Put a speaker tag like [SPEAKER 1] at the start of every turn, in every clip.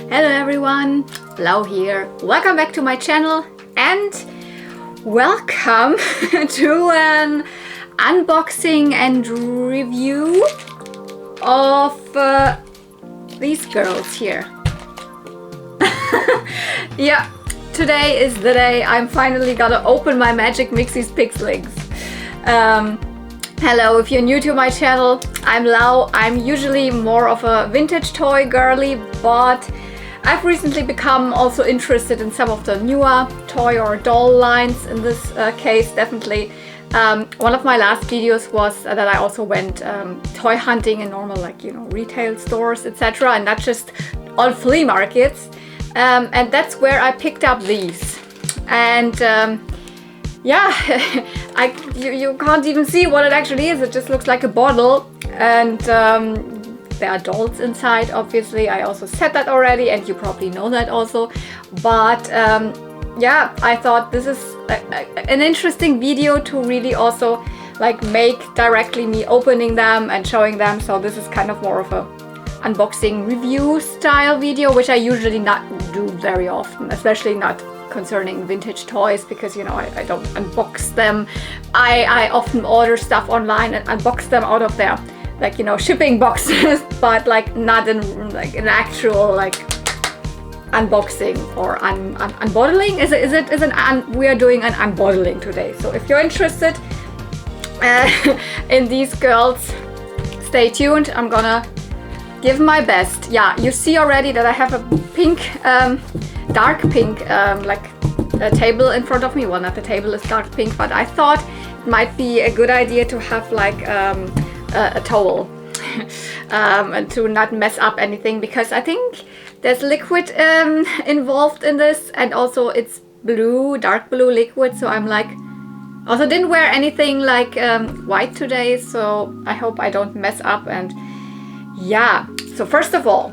[SPEAKER 1] Hello everyone, Blau here. Welcome back to my channel and welcome to an unboxing and review of these girls here. Yeah, today is the day I'm finally gonna open my magic Mixies Pixlings. Hello, if you're new to my channel, I'm Lau. I'm usually more of a vintage toy girly, but I've recently become also interested in some of the newer toy or doll lines. In this case, definitely. One of my last videos was that I also went toy hunting in normal, like, you know, retail stores, etc., and not just on flea markets. And that's where I picked up these. And yeah, you can't even see what it actually is. It just looks like a bottle, and there are dolls inside, obviously. I also said that already, and you probably know that also. But yeah, I thought this is an interesting video to really also like make directly me opening them and showing them. So this is kind of more of a unboxing review style video, which I usually not do very often, especially not concerning vintage toys, because, you know, I don't unbox them. I often order stuff online and unbox them out of their, like, you know, shipping boxes, but like not in like an actual like unboxing or unbottling. We are doing an unbottling today. So if you're interested in these girls, stay tuned. I'm gonna give my best. Yeah, you see already that I have a pink, dark pink, like a table in front of me. Well, not the table is dark pink, but I thought it might be a good idea to have like a towel and to not mess up anything, because I think there's liquid involved in this, and also it's blue, dark blue liquid. So I'm like, also didn't wear anything like white today, so I hope I don't mess up. And yeah, so first of all,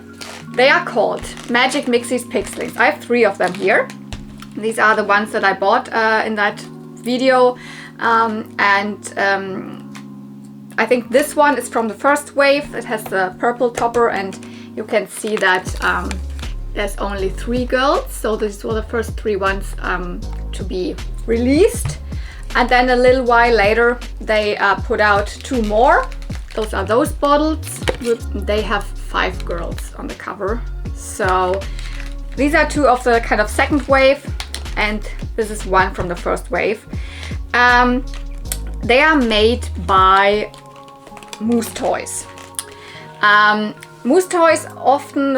[SPEAKER 1] they are called Magic Mixies Pixlings. I have 3 of them here. These are the ones that I bought in that video, and I think this one is from the first wave. It has the purple topper, and you can see that there's only 3 girls. So these were the first 3 ones to be released. And then a little while later, they put out 2 more. Those are those bottles. They have 5 girls on the cover. So these are 2 of the kind of second wave, and this is 1 from the first wave. They are made by Moose Toys. Moose Toys often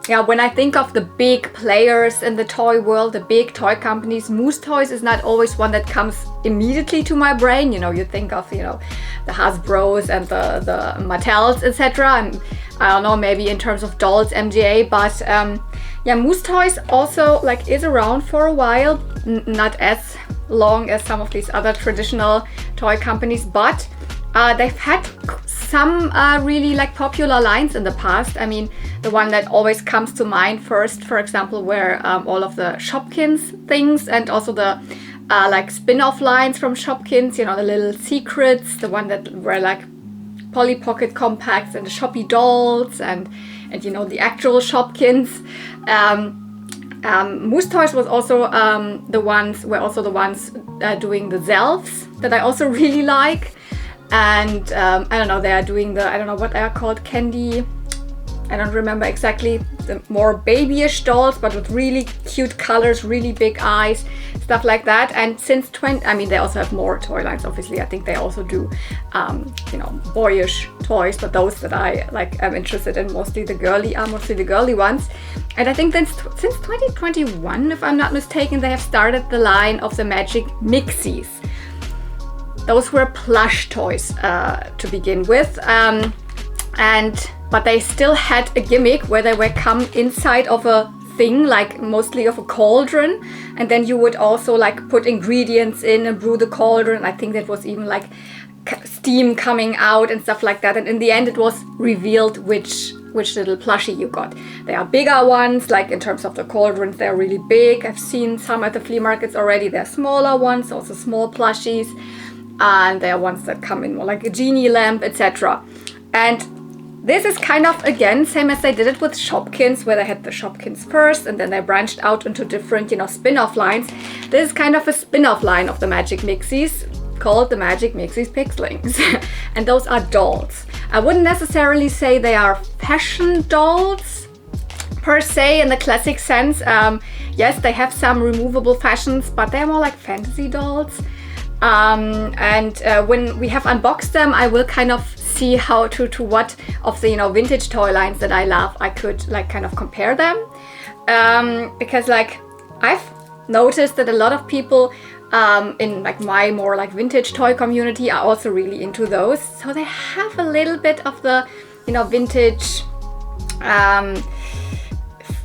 [SPEAKER 1] yeah, when I think of the big players in the toy world, the big toy companies, Moose Toys is not always one that comes immediately to my brain. You know, you think of, you know, the Hasbros and the Mattels, etc. And I don't know, maybe in terms of dolls, MGA, but yeah, Moose Toys also like is around for a while, not as long as some of these other traditional toy companies, but they've had some really like popular lines in the past. I mean, the one that always comes to mind first, for example, were all of the Shopkins things, and also the like spin-off lines from Shopkins, you know, the little secrets, the one that were like Polly Pocket compacts and the Shoppy dolls, and you know, the actual Shopkins. Moose Toys was also the ones doing the Zelfs that I also really like. And I don't know, they are doing the, I don't know what they are called, candy, I don't remember exactly, the more babyish dolls, but with really cute colors, really big eyes, stuff like that. And since I mean, they also have more toy lines, obviously. I think they also do, you know, boyish toys, but those that I like am interested in, mostly the girly ones. And I think since 2021, if I'm not mistaken, they have started the line of the Magic Mixies. Those were plush toys to begin with, but they still had a gimmick where they would come inside of a thing, like mostly of a cauldron, and then you would also like put ingredients in and brew the cauldron. I think that was even like steam coming out and stuff like that. And in the end, it was revealed which little plushie you got. They are bigger ones, like in terms of the cauldrons, they're really big. I've seen some at the flea markets already. They're smaller ones, also small plushies. And there are ones that come in more like a genie lamp, etc. And This is kind of, again, same as they did it with Shopkins, where they had the Shopkins first and then they branched out into different, you know, spin-off lines. This is kind of a spin-off line of the Magic Mixies called the Magic Mixies Pixlings. And those are dolls. I wouldn't necessarily say they are fashion dolls per se in the classic sense. Yes, they have some removable fashions, but they're more like fantasy dolls. When we have unboxed them, I will kind of see how to what of the, you know, vintage toy lines that I love I could like kind of compare them, because like I've noticed that a lot of people in like my more like vintage toy community are also really into those, so they have a little bit of the, you know, vintage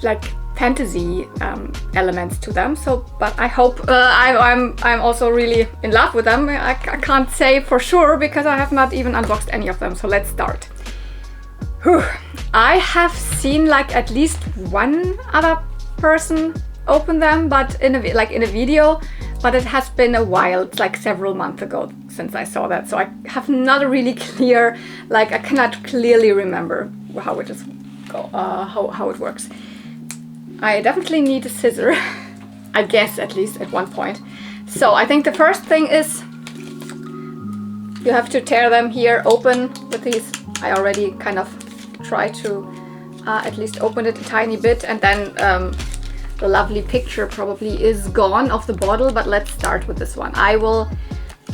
[SPEAKER 1] like fantasy elements to them. So, but I hope I'm also really in love with them. I can't say for sure because I have not even unboxed any of them. So let's start. Whew. I have seen like at least one other person open them, but in a video. But it has been a while. It's like several months ago since I saw that. So I have not a really clear, like I cannot clearly remember how it is how it works. I definitely need a scissor, I guess, at least at one point. So I think the first thing is you have to tear them here open with these. I already kind of tried to at least open it a tiny bit, and then the lovely picture probably is gone of the bottle, but let's start with this one. I will,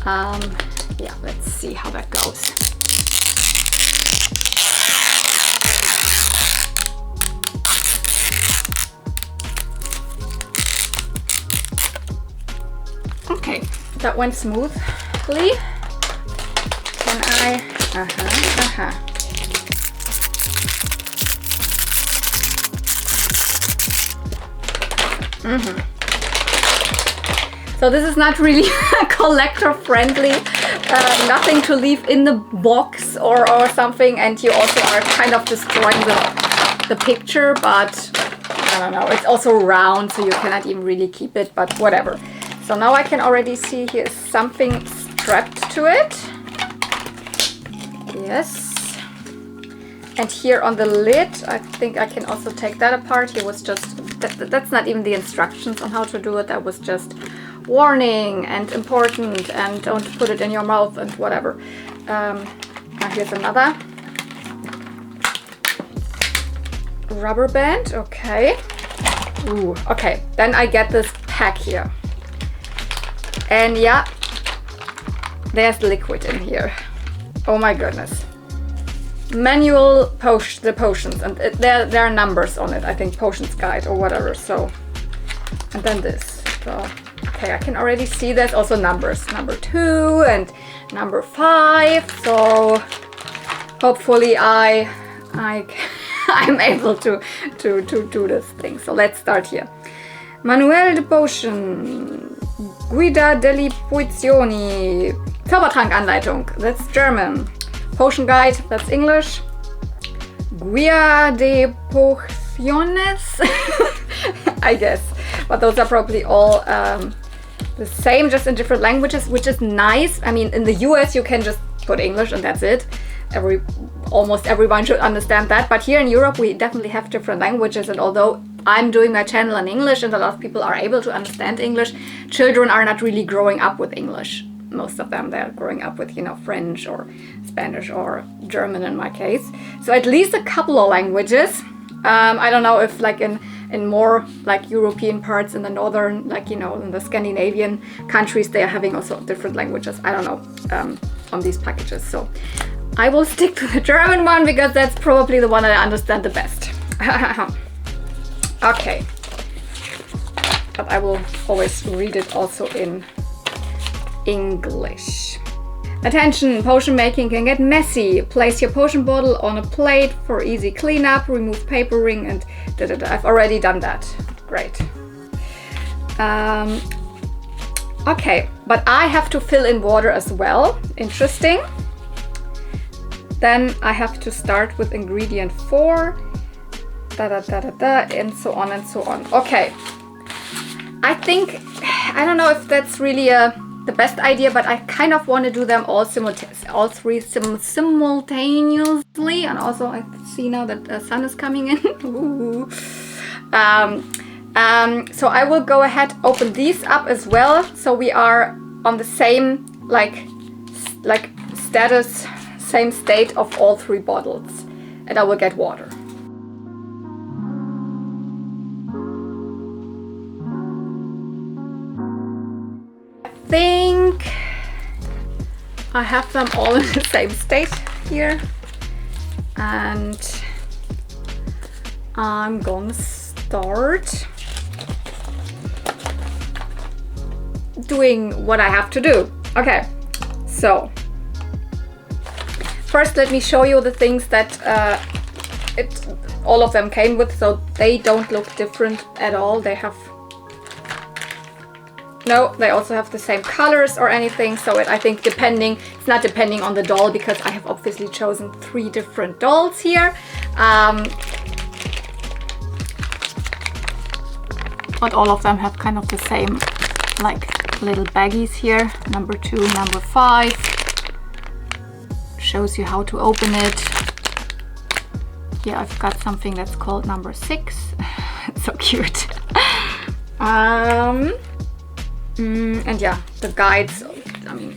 [SPEAKER 1] yeah, let's see how that goes. Okay, that went smoothly. Can I? So this is not really collector friendly. Nothing to leave in the box or something, and you also are kind of destroying the picture. But I don't know. It's also round, so you cannot even really keep it. But whatever. So now I can already see here is something strapped to it. Yes. And here on the lid, I think I can also take that apart. Here was just, that's not even the instructions on how to do it. That was just warning and important and don't put it in your mouth and whatever. Now here's another rubber band. Okay. Ooh, okay. Then I get this pack here. And yeah, there's liquid in here. Oh my goodness. Manual the potions, and there are numbers on it. I think potions guide or whatever. So, and then this. So, okay, I can already see there's also numbers. Number 2 and number 5. So hopefully I'm able to do this thing. So let's start here. Manuel de Potion. Guida delle Pozioni. Zaubertrankanleitung, that's German. Potion Guide, that's English. Guia de Pociones, I guess. But those are probably all the same, just in different languages, which is nice. I mean, in the US you can just put English and that's it. Almost everyone should understand that. But here in Europe we definitely have different languages, and although I'm doing my channel in English and a lot of people are able to understand English, children are not really growing up with English. Most of them, they're growing up with, you know, French or Spanish or German in my case. So at least a couple of languages. I don't know if like in more like European parts, in the northern, like, you know, in the Scandinavian countries, they are having also different languages. I don't know on these packages. So I will stick to the German one because that's probably the one that I understand the best. Okay. But I will always read it also in English. Attention, potion making can get messy. Place your potion bottle on a plate for easy cleanup. Remove paper ring and da-da-da. I've already done that. Great. Okay, but I have to fill in water as well. Interesting. Then I have to start with ingredient 4. Da-da-da-da-da, and so on and so on. Okay. I think, I don't know if that's really a the best idea, but I kind of want to do them all three simultaneously. And also I see now that the sun is coming in. Ooh. So I will go ahead, open these up as well, so we are on the same like status, same state of all three bottles, and I will get water. I think I have them all in the same state here, and I'm gonna start doing what I have to do. Okay, so first let me show you the things that all of them came with, so they don't look different at all. They have they also have the same colors or anything. So I think it's not depending on the doll, because I have obviously chosen 3 different dolls here. But all of them have kind of the same like little baggies here. Number 2, number 5. Shows you how to open it. Here I've got something that's called number 6. It's so cute. And yeah, the guides, I mean,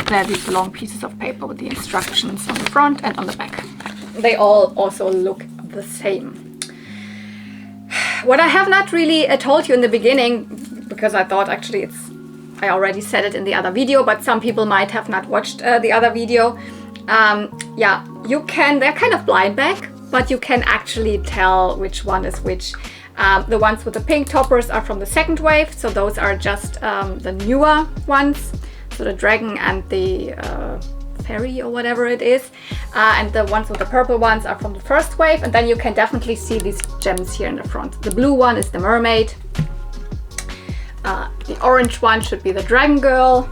[SPEAKER 1] there are these long pieces of paper with the instructions on the front and on the back. They all also look the same. What I have not really told you in the beginning, because I thought actually I already said it in the other video, but some people might have not watched the other video. Yeah, they're kind of blind bag, but you can actually tell which one is which. The ones with the pink toppers are from the second wave, so those are just the newer ones. So the dragon and the fairy or whatever it is. And the ones with the purple ones are from the first wave, and then you can definitely see these gems here in the front. The blue one is the mermaid. The orange one should be the dragon girl.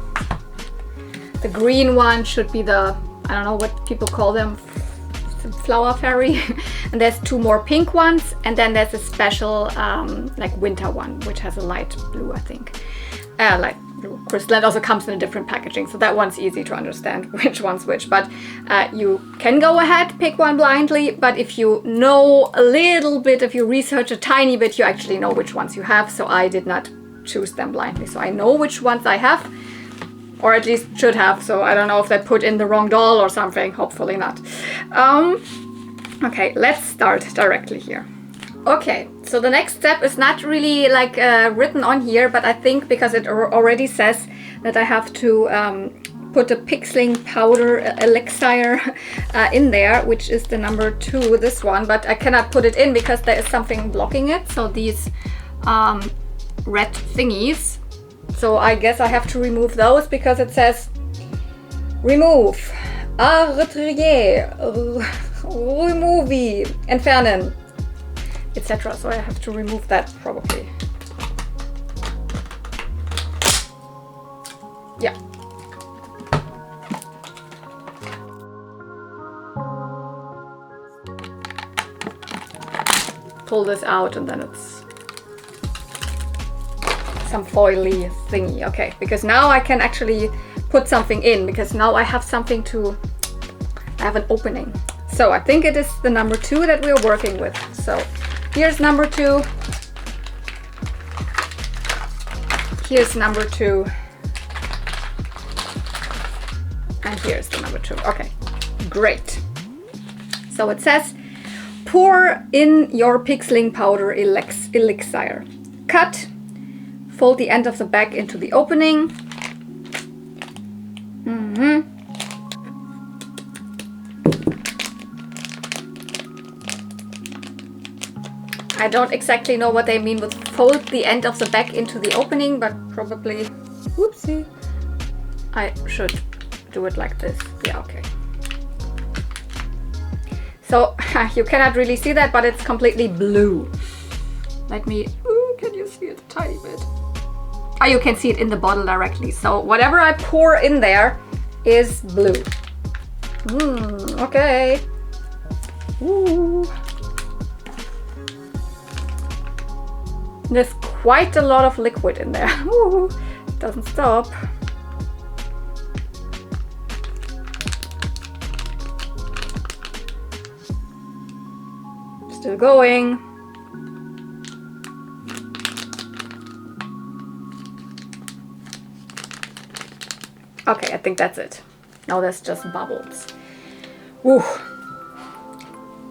[SPEAKER 1] The green one should be the, I don't know what people call them, flower fairy. And there's 2 more pink ones, and then there's a special like winter one, which has a light blue, I think. Light blue crystal. It also comes in a different packaging, so that one's easy to understand which one's which. But you can go ahead, pick one blindly, but if you know a little bit, if you research a tiny bit, you actually know which ones you have. So I did not choose them blindly, so I know which ones I have, or at least should have. So I don't know if they put in the wrong doll or something. Hopefully not. Okay, let's start directly here. Okay, so the next step is not really like written on here, but I think because it already says that I have to put a pixling powder elixir in there, which is the number 2, this one, but I cannot put it in because there is something blocking it. So these red thingies. So I guess I have to remove those because it says remove, retirer, remove, entfernen, etc. So I have to remove that probably. Yeah. Pull this out and then it's some foily thingy. Okay, because now I can actually put something in, because now I have something to, I have an opening. So I think it is the number 2 that we're working with. So here's number 2. Here's number 2. And here's the number 2. Okay, great. So it says, pour in your pixeling powder elixir. Cut. Fold the end of the bag into the opening. I don't exactly know what they mean with fold the end of the bag into the opening, but probably, whoopsie, I should do it like this. Yeah, okay. So you cannot really see that, but it's completely blue. Let me, ooh, can you see it a tiny bit? Oh, you can see it in the bottle directly. So whatever I pour in there is blue. Okay. Ooh. There's quite a lot of liquid in there. Ooh, doesn't stop. Still going. Okay, I think that's it. Now there's just bubbles. Woo.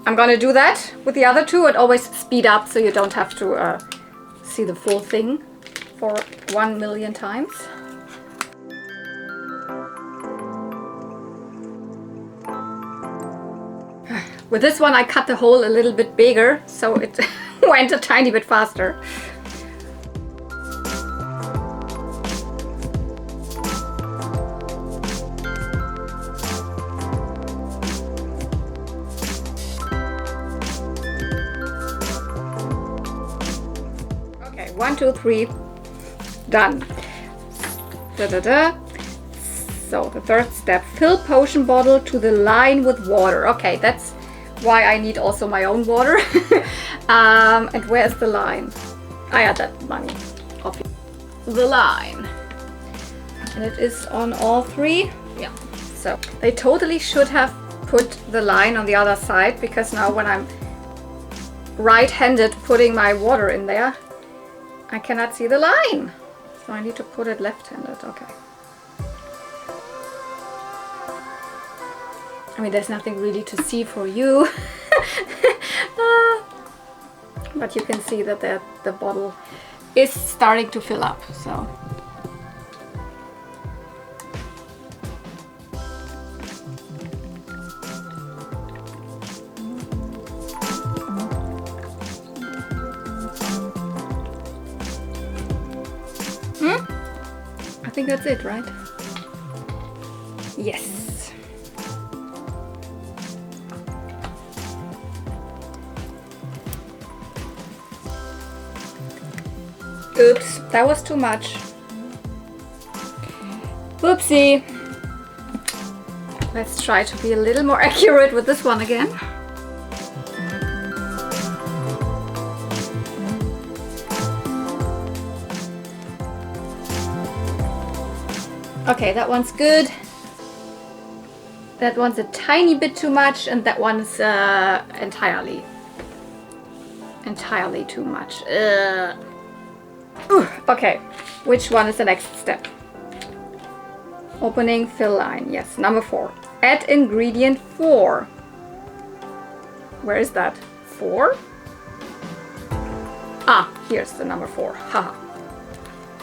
[SPEAKER 1] I'm gonna do that with the other two and always speed up so you don't have to see the full thing for 1,000,000 times. With this one I cut the hole a little bit bigger so it went a tiny bit faster. Okay, 1, 2, 3, done. So the third step, fill potion bottle to the line with water. Okay, that's why I need also my own water. And where's the line? I had that money. The line. And it is on all three. Yeah. So they totally should have put the line on the other side, because now when I'm right-handed putting my water in there, I cannot see the line. So I need to put it left-handed. Okay. I mean, there's nothing really to see for you. But you can see that the bottle is starting to fill up. So I think that's it, right? Yes. Oops, that was too much. Whoopsie. Let's try to be a little more accurate with this one again. Okay, that one's good. That one's a tiny bit too much, and that one's entirely too much. Okay, which one is the next step? Opening fill line. Yes, number 4. Add ingredient 4. Where is that? 4? Ah, here's the number 4. Haha.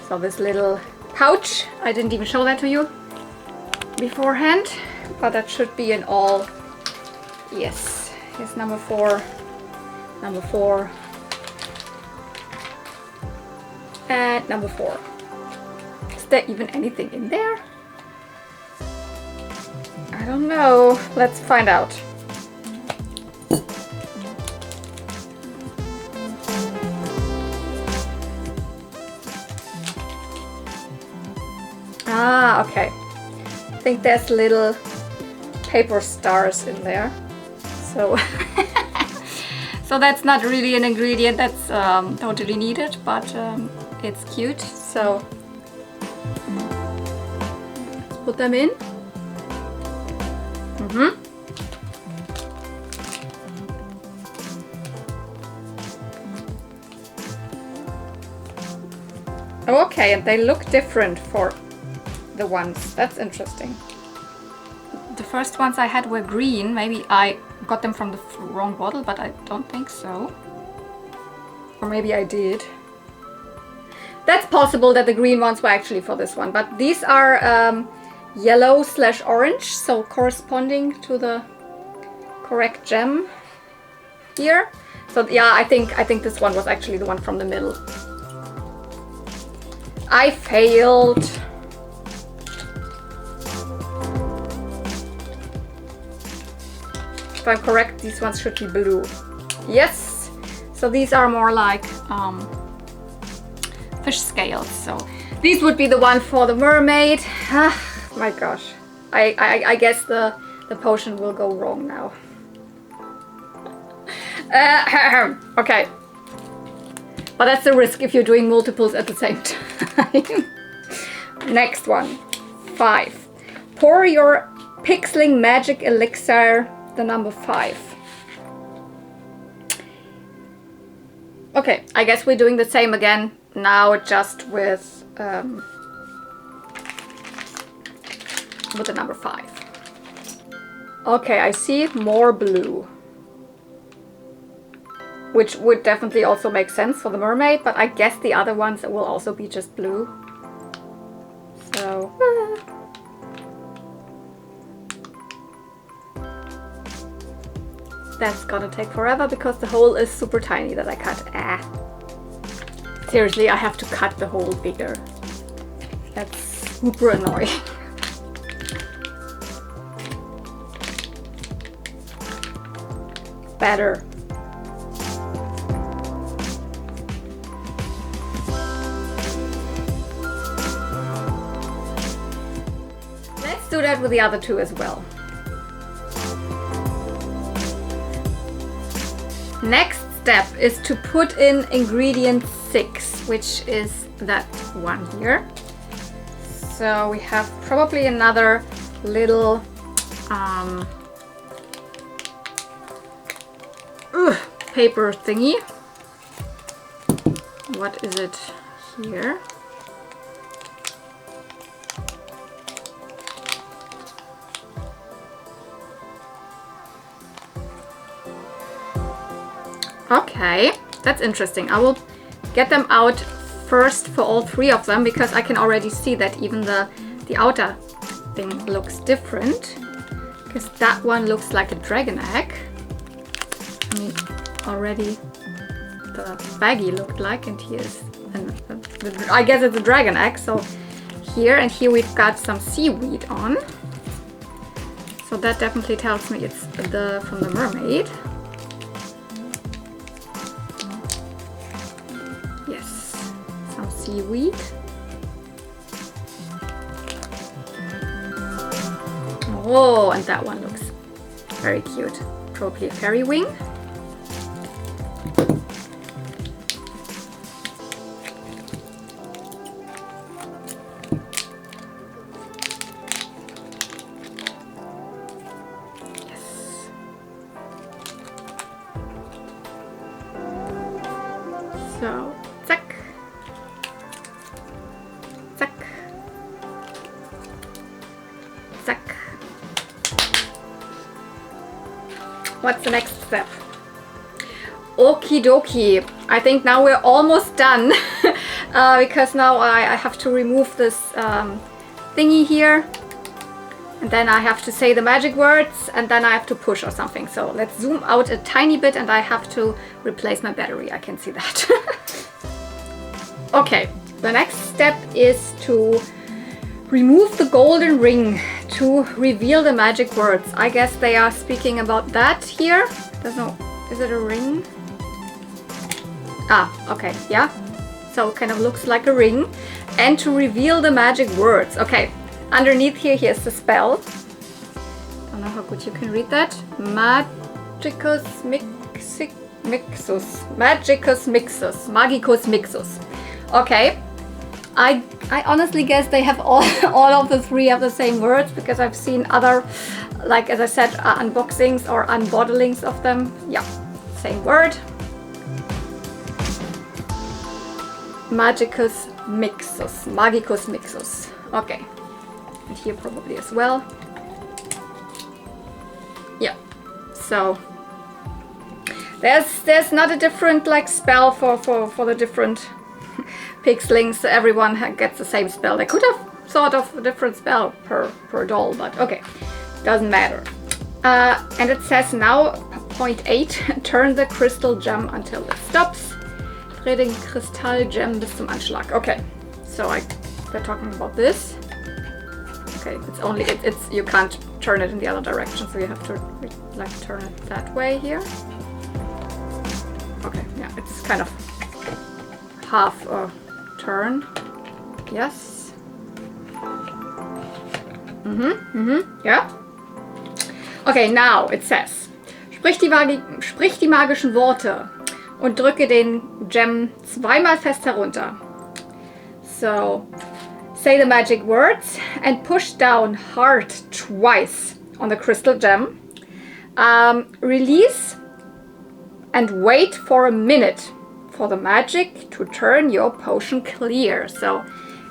[SPEAKER 1] So this little pouch, I didn't even show that to you beforehand, but that should be in all. Yes, here's number 4. Number 4. And number 4. Is there even anything in there? I don't know. Let's find out. Ah, okay. I think there's little paper stars in there. So so that's not really an ingredient that's totally needed, but it's cute. So put them in. Okay, and they look different for the ones. That's interesting. The first ones I had were green. Maybe I got them from the wrong bottle, but I don't think so. Or maybe I did. That's possible that the green ones were actually for this one, but these are yellow/orange, so corresponding to the correct gem here. So yeah, I think this one was actually the one from the middle. I failed. If I'm correct, these ones should be blue. Yes. So these are more like fish scales. So these would be the one for the mermaid. My gosh. I guess the potion will go wrong now. Okay. But that's the risk if you're doing multiples at the same time. Next one, 5. Pour your Pixling magic elixir, the number 5. Okay, I guess we're doing the same again, now just with the number 5. Okay, I see more blue. Which would definitely also make sense for the mermaid, but I guess the other ones will also be just blue. So... That's gonna take forever because the hole is super tiny that I cut. Seriously, I have to cut the hole bigger. That's super annoying. Better. Let's do that with the other two as well. Next step is to put in ingredient 6, which is that one here. So we have probably another little paper thingy. What is it here? Okay, that's interesting. I will get them out first for all 3 of them because I can already see that even the outer thing looks different. Because that one looks like a dragon egg. I mean, already the baggie looked like, and here's, I guess it's a dragon egg. So here and here we've got some seaweed on. So that definitely tells me it's from the mermaid. Seaweed. Oh, and that one looks very cute. Probably a fairy wing. Yes. So, zack. What's the next step? Okie dokie. I think now we're almost done because now I have to remove this thingy here, and then I have to say the magic words, and then I have to push or something. So let's zoom out a tiny bit, and I have to replace my battery. I can see that. Okay, the next step is to remove the golden ring to reveal the magic words. I guess they are speaking about that here. Is it a ring? Ah, okay, yeah. So it kind of looks like a ring. And to reveal the magic words. Okay, underneath here's the spell. I don't know how good you can read that. Magicus Mixus. Magicus Mixus. Magicus Mixus. Okay. I honestly guess they have all of the 3 have the same words because I've seen other, like as I said, unboxings or unbottlings of them. Yeah, same word. Magicus Mixus. Magicus Mixus. Okay. And here probably as well. Yeah. So there's not a different like spell for the different Pixlings. Everyone gets the same spell. They could have thought of a different spell per doll, but okay, doesn't matter. And it says now, point 8, turn the crystal gem until it stops. Dreh den Kristallgem bis zum Anschlag. Okay, so they're talking about this. Okay, it's you can't turn it in the other direction, so you have to like turn it that way here. Okay, yeah, it's kind of half a turn. Yes. Yeah. Okay, now it says, sprich die magischen Worte. und drücke den Gem zweimal fest herunter. So, say the magic words and push down hard twice on the crystal gem. Release and wait for a minute for the magic to turn your potion clear. So,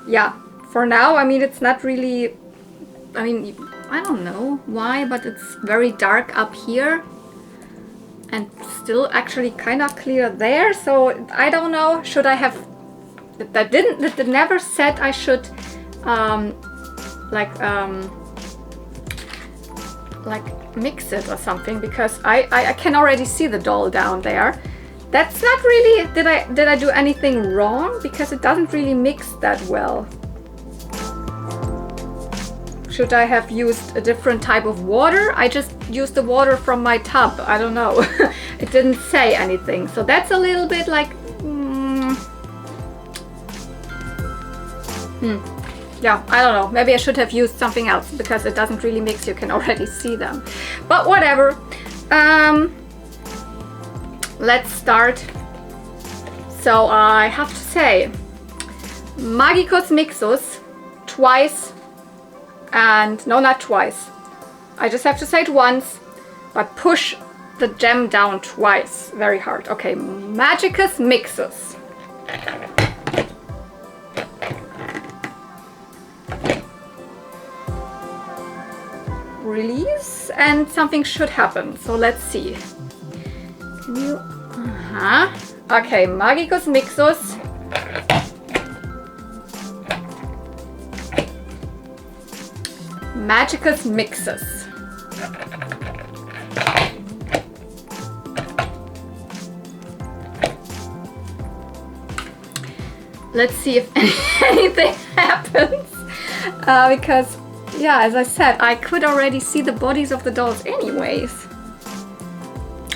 [SPEAKER 1] yeah, for now, I mean, it's not really, I mean, I don't know why, but it's very dark up here and still actually kind of clear there. So I don't know, should I have, that never said I should like mix it or something, because I can already see the doll down there. That's not really, did I do anything wrong? Because it doesn't really mix that well. Should I have used a different type of water? I just used the water from my tub. I don't know. It didn't say anything. So that's a little bit like... Yeah, I don't know. Maybe I should have used something else because it doesn't really mix. You can already see them. But whatever. Let's start. So I have to say Magicus Mixus twice. And no, not twice. I just have to say it once, but push the gem down twice, very hard. Okay, Magicus Mixus. Release, and something should happen. So let's see. Can you? Okay, Magicus Mixus. Magicus Mixus. Let's see if anything happens. Because, yeah, as I said, I could already see the bodies of the dolls anyways.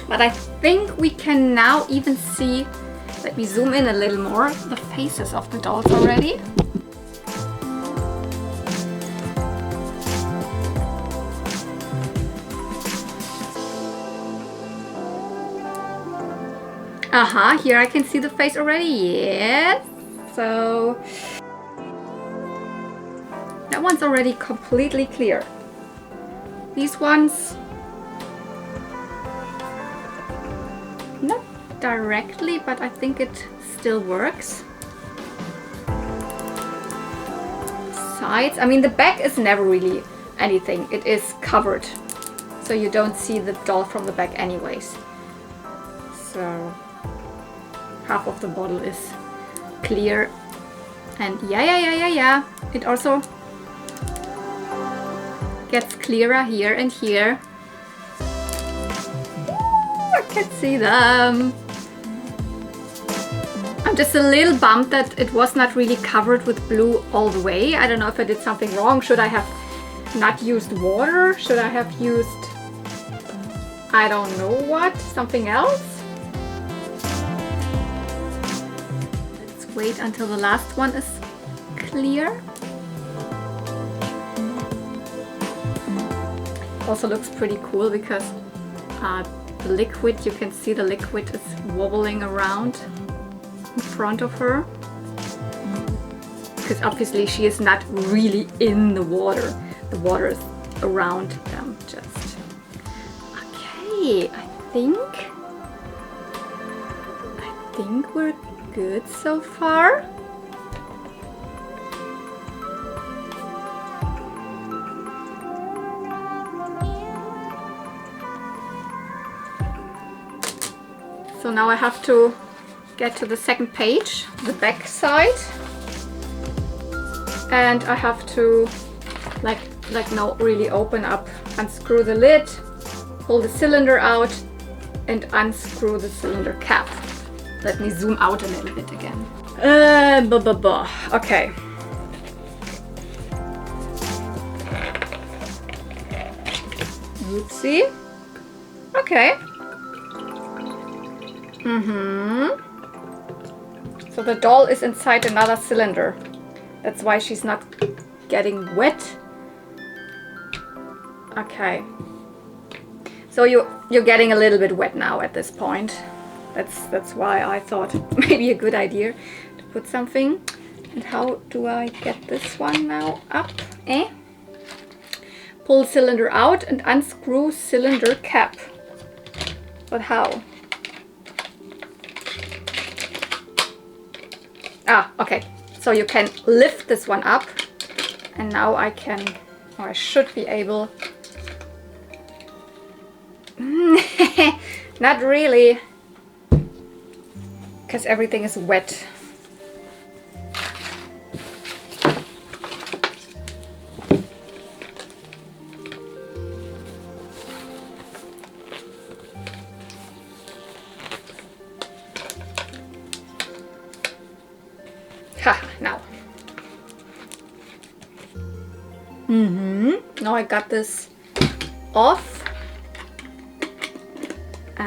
[SPEAKER 1] But I think we can now even see, let me zoom in a little more, the faces of the dolls already. Here I can see the face already, yes. So that one's already completely clear. These ones, not directly, but I think it still works. Sides, I mean the back is never really anything, it is covered. So you don't see the doll from the back anyways. So half of the bottle is clear, and yeah, it also gets clearer here and here. Ooh, I can see them. I'm just a little bummed that it was not really covered with blue all the way. I don't know if I did something wrong. Should I have not used water? Should I have used, I don't know what, something else? Wait until the last one is clear. Also looks pretty cool because the liquid, you can see the liquid is wobbling around in front of her. Because obviously she is not really in the water. The water is around them just. Okay, I think we're good so far. So now I have to get to the second page, the back side, and I have to really open up, unscrew the lid, pull the cylinder out, and unscrew the cylinder cap. Let me zoom out a little bit again. Okay. Oopsie. Okay. So the doll is inside another cylinder. That's why she's not getting wet. Okay. So you're getting a little bit wet now at this point. That's why I thought maybe a good idea to put something. And how do I get this one now up? Pull cylinder out and unscrew cylinder cap. But how? Ah, okay. So you can lift this one up, and now I can, or I should be able. Not really, because everything is wet. Now. Now I got this off. Look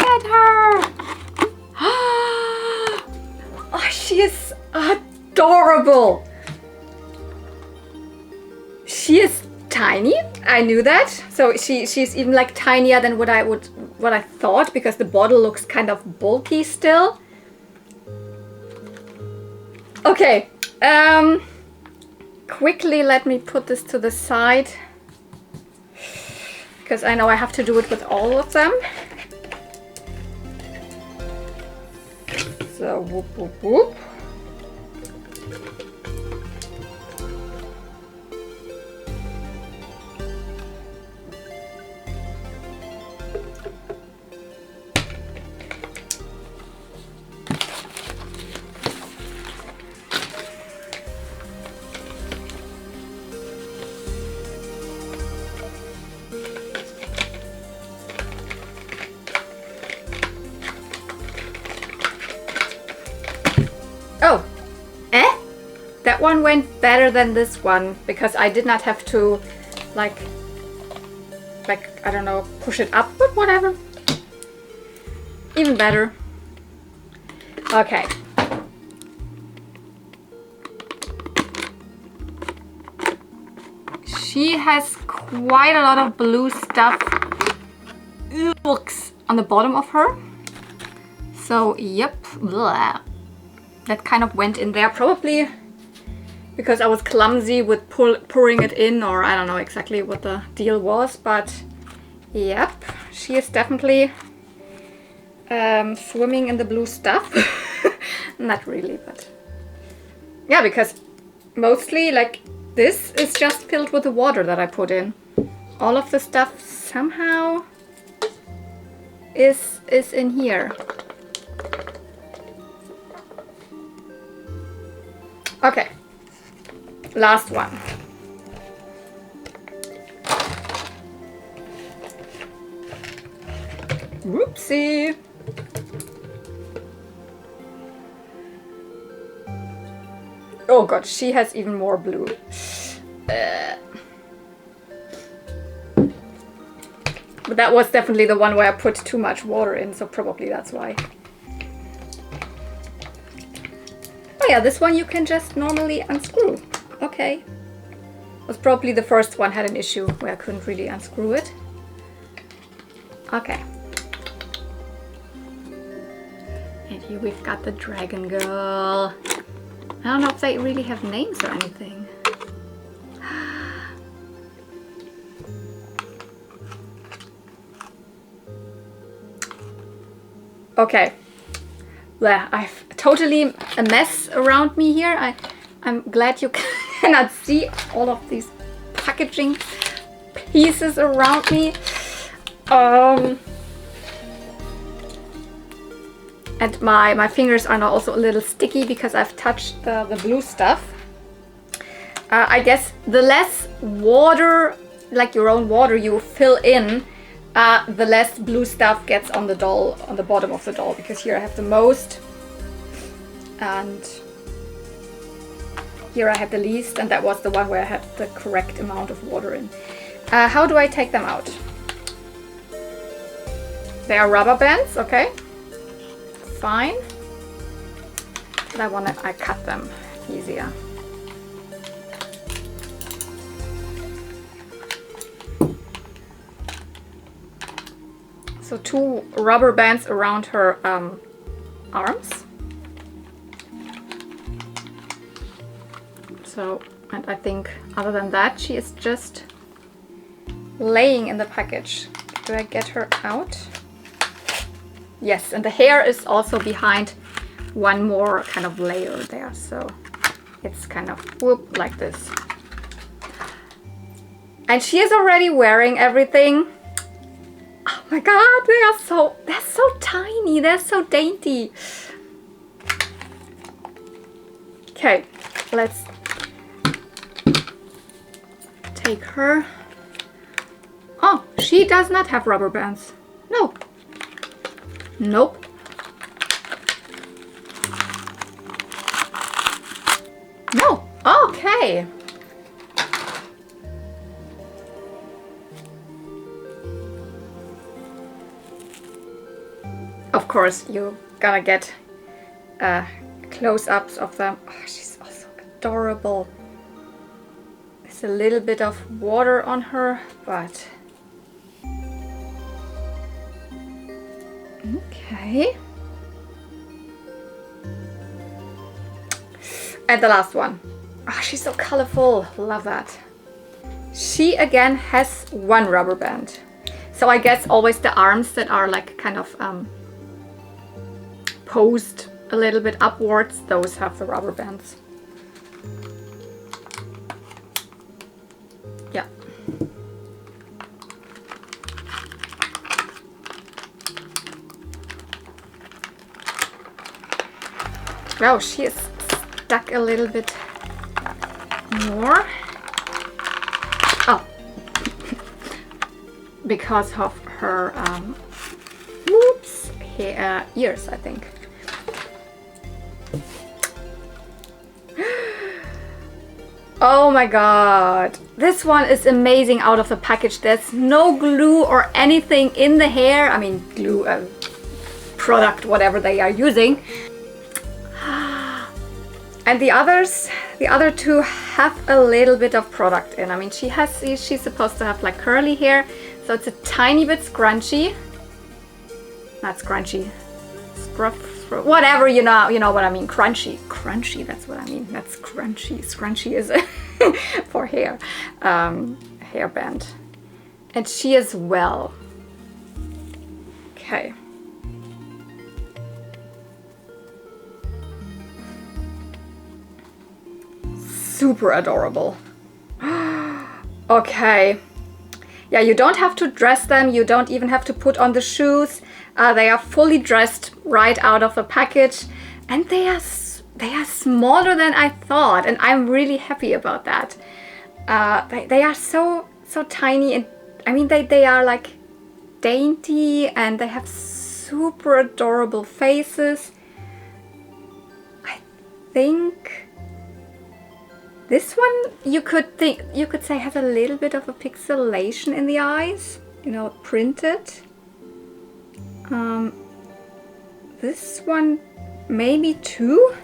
[SPEAKER 1] at her. Oh, she is adorable. She is tiny. I knew that. So she's even like tinier than what I thought, because the bottle looks kind of bulky still. Okay, quickly let me put this to the side, because I know I have to do it with all of them. So whoop whoop whoop. Oh, that one went better than this one, because I did not have to like I don't know, push it up, but whatever. Even better. Okay. She has quite a lot of blue stuff on the bottom of her. So, yep. Blah. That kind of went in there, probably because I was clumsy with pouring it in, or I don't know exactly what the deal was, but yep, she is definitely swimming in the blue stuff. Not really, but yeah, because mostly like this is just filled with the water that I put in. All of the stuff somehow is in here. Okay, last one. Whoopsie. Oh god, she has even more blue. But that was definitely the one where I put too much water in, so probably that's why. Oh yeah, this one you can just normally unscrew. Okay. Was probably the first one had an issue where I couldn't really unscrew it. Okay. And here we've got the dragon girl. I don't know if they really have names or anything. Okay. Well, I've totally a mess around me here. I'm glad you cannot see all of these packaging pieces around me. And my fingers are now also a little sticky because I've touched the blue stuff. I guess the less water, like your own water, you fill in, the less blue stuff gets on the doll, on the bottom of the doll, because here I have the most and here I have the least, and that was the one where I had the correct amount of water in. How do I take them out? They are rubber bands, okay, fine, but I cut them easier. So 2 rubber bands around her arms. So, and I think other than that, she is just laying in the package. Do I get her out? Yes, and the hair is also behind one more kind of layer there. So it's kind of whoop like this. And she is already wearing everything. Oh my god, they're so tiny, they're so dainty. Okay, let's take her. Oh, she does not have rubber bands. No. Nope. No. Okay. Of course, you're gonna get close-ups of them. Oh, she's also adorable. There's a little bit of water on her, but okay. And the last one. Oh, she's so colorful. Love that. She again has 1 rubber band. So I guess always the arms that are like kind of posed a little bit upwards, those have the rubber bands. Yeah. Oh, she is stuck a little bit more. Oh, because of her ears, I think. Oh my god, this one is amazing out of the package. There's no glue or anything in the hair. I mean, glue, product, whatever they are using. And the other 2 have a little bit of product in. I mean, she's supposed to have like curly hair, so it's a tiny bit scrunchy. Not scrunchy, scruff, whatever, you know what I mean. Crunchy, that's what I mean. That's crunchy. Scrunchy is for hair, hairband. And she as well. Okay. Super adorable. Okay. Yeah, you don't have to dress them. You don't even have to put on the shoes. They are fully dressed right out of the package, and they are smaller than I thought, and I'm really happy about that. They are so tiny, and I mean they are like dainty, and they have super adorable faces. I think this one you could say has a little bit of a pixelation in the eyes, you know, printed. This one maybe too.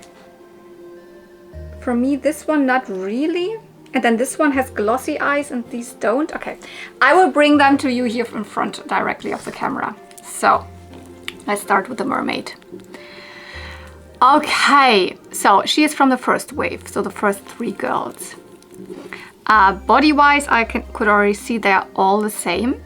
[SPEAKER 1] For me, this one not really. And then this one has glossy eyes and these don't. Okay, I will bring them to you here in front directly of the camera. So let's start with the mermaid. Okay, so she is from the first wave, so the first 3 girls. Body-wise, I could already see they're all the same.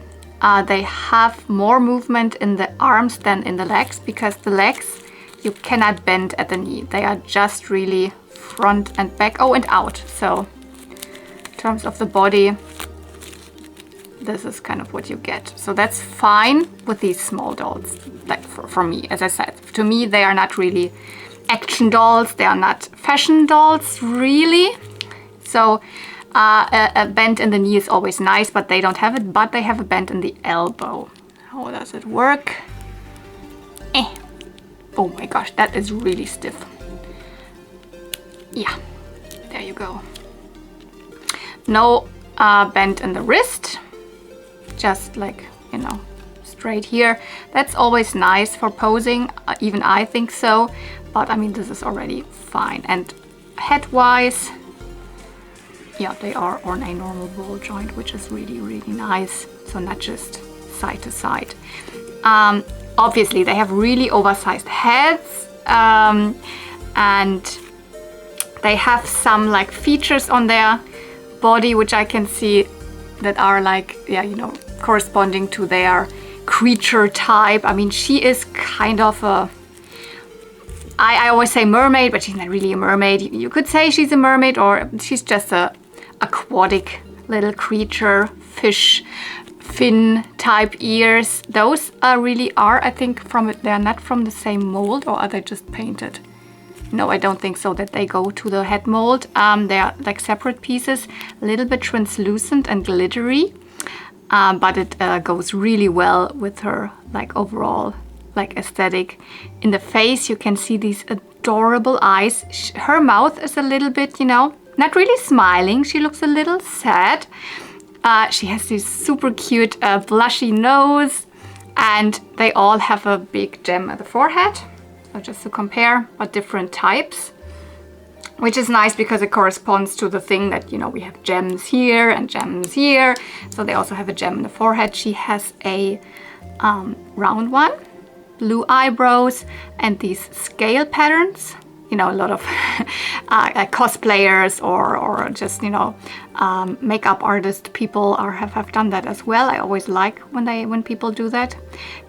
[SPEAKER 1] They have more movement in the arms than in the legs, because the legs you cannot bend at the knee. They are just really front and back, oh, and out. So in terms of the body, this is kind of what you get. So that's fine with these small dolls. Like for me, as I said, to me they are not really action dolls. They are not fashion dolls really. So a bend in the knee is always nice, but they don't have it. But they have a bend in the elbow. How does it work? Oh my gosh, that is really stiff. Yeah, there you go. No bend in the wrist. Just like, you know, straight here. That's always nice for posing. Even I think so. But I mean, this is already fine. And head-wise, yeah, they are on a normal ball joint, which is really, really nice. So not just side to side. Obviously, they have really oversized heads, and they have some like features on their body which I can see that are like, yeah, you know, corresponding to their creature type. I mean, she is kind of a, I always say mermaid, but she's not really a mermaid. You could say she's a mermaid, or she's just a aquatic little creature, fish, fin type ears. Those really are, I think, they're not from the same mold, or are they just painted? No, I don't think so, that they go to the head mold. They are like separate pieces, a little bit translucent and glittery, but it goes really well with her like overall like aesthetic. In the face, you can see these adorable eyes. Her mouth is a little bit, you know, not really smiling. She looks a little sad. She has this super cute blushy nose, and they all have a big gem at the forehead. So just to compare, but different types, which is nice because it corresponds to the thing that, you know, we have gems here and gems here. So they also have a gem in the forehead. She has a round one, blue eyebrows, and these scale patterns. You know, a lot of cosplayers or just, you know, makeup artist people have done that as well. I always like when people do that.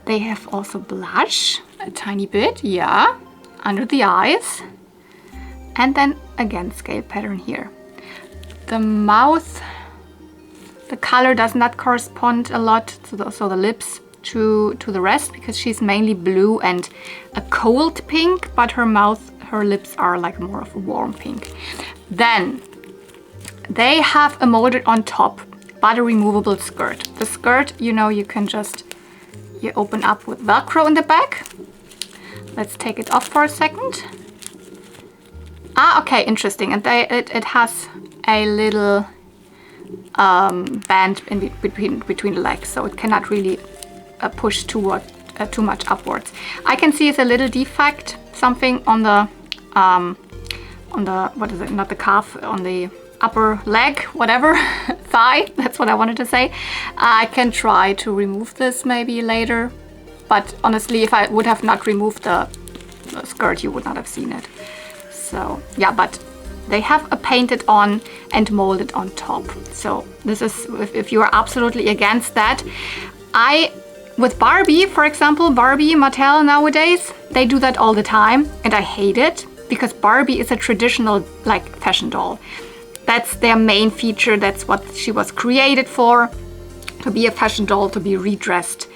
[SPEAKER 1] They have also blush a tiny bit, yeah, under the eyes, and then again scale pattern here. The mouth, the color does not correspond a lot to the lips to the rest, because she's mainly blue and a cold pink, but her mouth, her lips are like more of a warm pink. Then they have a molded on top but a removable skirt. The skirt, you know, you can just, you open up with Velcro in the back. Let's take it off for a second. Okay, interesting. And it has a little band in between the legs, so it cannot really push too much upwards. I can see it's a little defect, something on the what is it? Not the calf, on the upper leg, whatever, thigh. That's what I wanted to say. I can try to remove this maybe later, but honestly, if I would have not removed the skirt, you would not have seen it. So yeah, but they have a painted on and molded on top. So this is, if you are absolutely against that, with Barbie, for example, Barbie, Mattel nowadays, they do that all the time, and I hate it, because Barbie is a traditional like fashion doll. That's their main feature. That's what she was created for, to be a fashion doll, to be redressed.